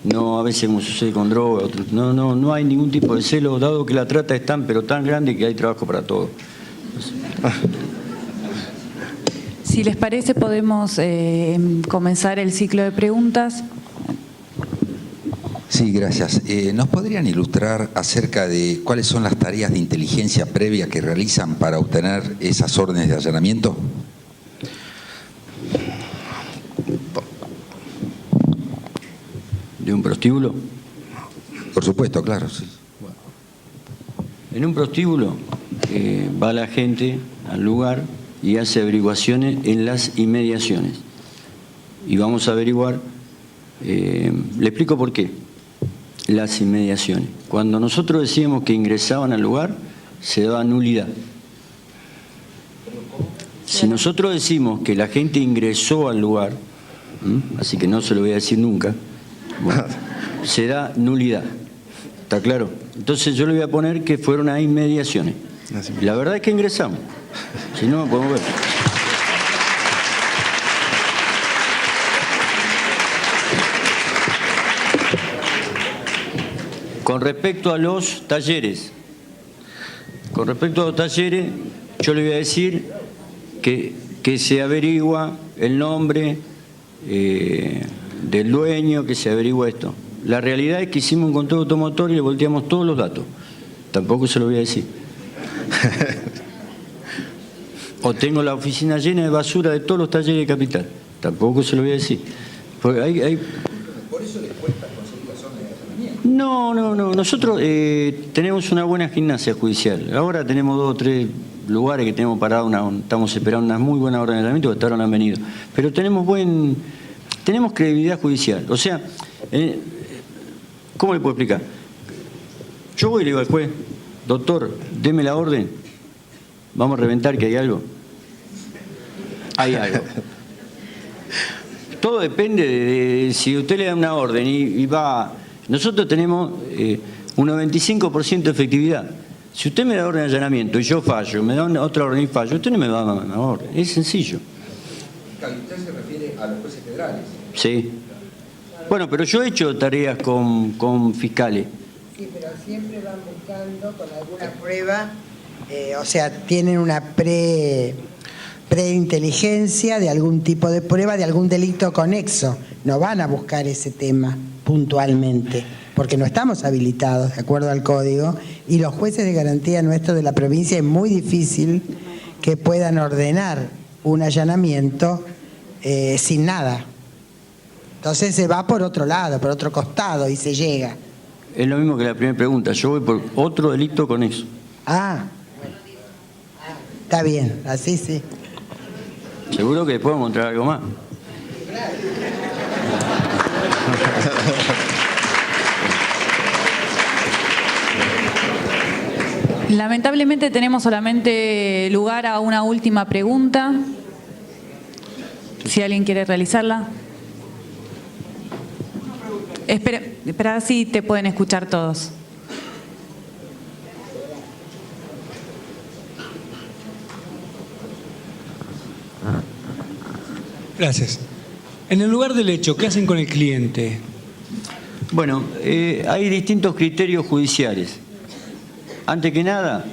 Speaker 8: No, a veces como sucede con droga, no hay ningún tipo de celo, dado que la trata es tan grande que hay trabajo para todo.
Speaker 3: Si les parece, podemos comenzar el ciclo de preguntas.
Speaker 10: Sí, gracias. ¿Nos podrían ilustrar acerca de cuáles son las tareas de inteligencia previa que realizan para obtener esas órdenes de allanamiento?
Speaker 8: ¿De un prostíbulo?
Speaker 10: Por supuesto, claro, sí.
Speaker 8: Bueno. En un prostíbulo va la gente al lugar y hace averiguaciones en las inmediaciones. Y vamos a averiguar, le explico por qué, las inmediaciones. Cuando nosotros decíamos que ingresaban al lugar, se daba nulidad. Si nosotros decimos que la gente ingresó al lugar, así que no se lo voy a decir nunca, Bueno, se da nulidad. ¿Está claro? Entonces yo le voy a poner que fueron a inmediaciones. La verdad es que ingresamos. Si no, podemos ver. Con respecto a los talleres, yo le voy a decir que se averigua el nombre del dueño, que se averigua esto. La realidad es que hicimos un control automotor y le volteamos todos los datos. Tampoco se lo voy a decir. O tengo la oficina llena de basura de todos los talleres de Capital. Tampoco se lo voy a decir. Porque
Speaker 10: ¿Por eso les cuesta conseguir las órdenes de allanamiento?
Speaker 8: No. Nosotros tenemos una buena gimnasia judicial. Ahora tenemos 2 o 3 lugares que tenemos parado, estamos esperando unas muy buenas órdenes de allanamiento, que hasta ahora no han venido. Pero tenemos credibilidad judicial. O sea, ¿cómo le puedo explicar? Yo voy y le digo al juez, doctor, deme la orden, vamos a reventar que hay algo. Hay algo. Todo depende de si usted le da una orden y va. Nosotros tenemos un 95% de efectividad. Si usted me da orden de allanamiento y yo fallo, me da otra orden y fallo, usted no me va a dar una orden. Es sencillo.
Speaker 10: Usted se refiere a los jueces federales.
Speaker 8: Sí. Bueno, pero yo he hecho tareas con fiscales.
Speaker 7: Sí, pero siempre van buscando con alguna prueba, o sea, tienen una preinteligencia de algún tipo de prueba, de algún delito conexo. No van a buscar ese tema puntualmente, porque no estamos habilitados de acuerdo al código, y los jueces de garantía nuestros de la provincia es muy difícil que puedan ordenar un allanamiento sin nada. Entonces se va por otro lado, por otro costado, y se llega.
Speaker 8: Es lo mismo que la primera pregunta. Yo voy por otro delito conexo.
Speaker 7: Ah, está bien, así sí.
Speaker 8: Seguro que después vamos a encontrar algo más.
Speaker 3: Lamentablemente tenemos solamente lugar a una última pregunta. Si alguien quiere realizarla. Espera si te pueden escuchar todos.
Speaker 11: Gracias. En el lugar del hecho, ¿qué hacen con el cliente?
Speaker 8: Bueno, hay distintos criterios judiciales. Antes que nada,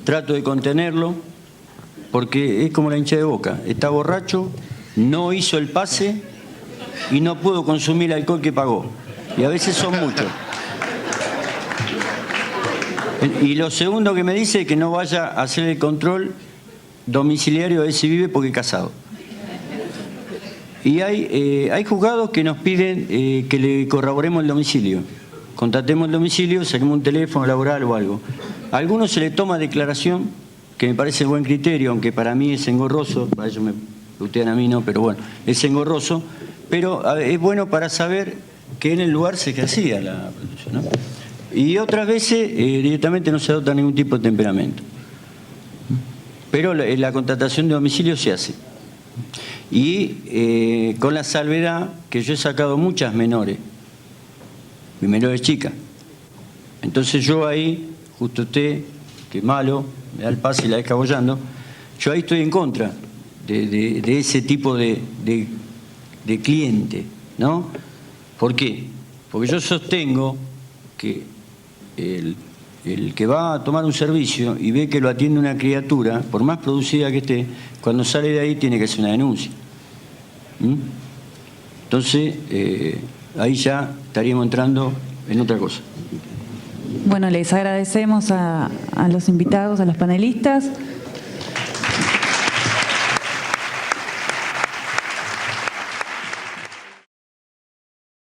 Speaker 8: trato de contenerlo, porque es como la hincha de Boca. Está borracho, no hizo el pase y no pudo consumir el alcohol que pagó. Y a veces son muchos. Y lo segundo que me dice es que no vaya a hacer el control domiciliario de si vive porque es casado. Y hay juzgados que nos piden que le corroboremos el domicilio. Contratemos el domicilio, saquemos un teléfono laboral o algo. A algunos se le toma declaración, que me parece buen criterio, aunque para mí es engorroso, para ellos me putean a mí no, pero bueno, es engorroso, pero es bueno para saber que en el lugar se ejercía la prostitución, ¿no? Y otras veces directamente no se adopta ningún tipo de temperamento. Pero la contratación de domicilio se hace. Y con la salvedad que yo he sacado muchas menores chicas. Entonces yo ahí, justo usted, que es malo, me da el pase y la deja bollando, yo ahí estoy en contra de ese tipo de cliente, ¿no? ¿Por qué? Porque yo sostengo que el que va a tomar un servicio y ve que lo atiende una criatura, por más producida que esté, cuando sale de ahí tiene que hacer una denuncia. Entonces, ahí ya estaríamos entrando en otra cosa.
Speaker 3: Bueno, les agradecemos a los invitados, a los panelistas.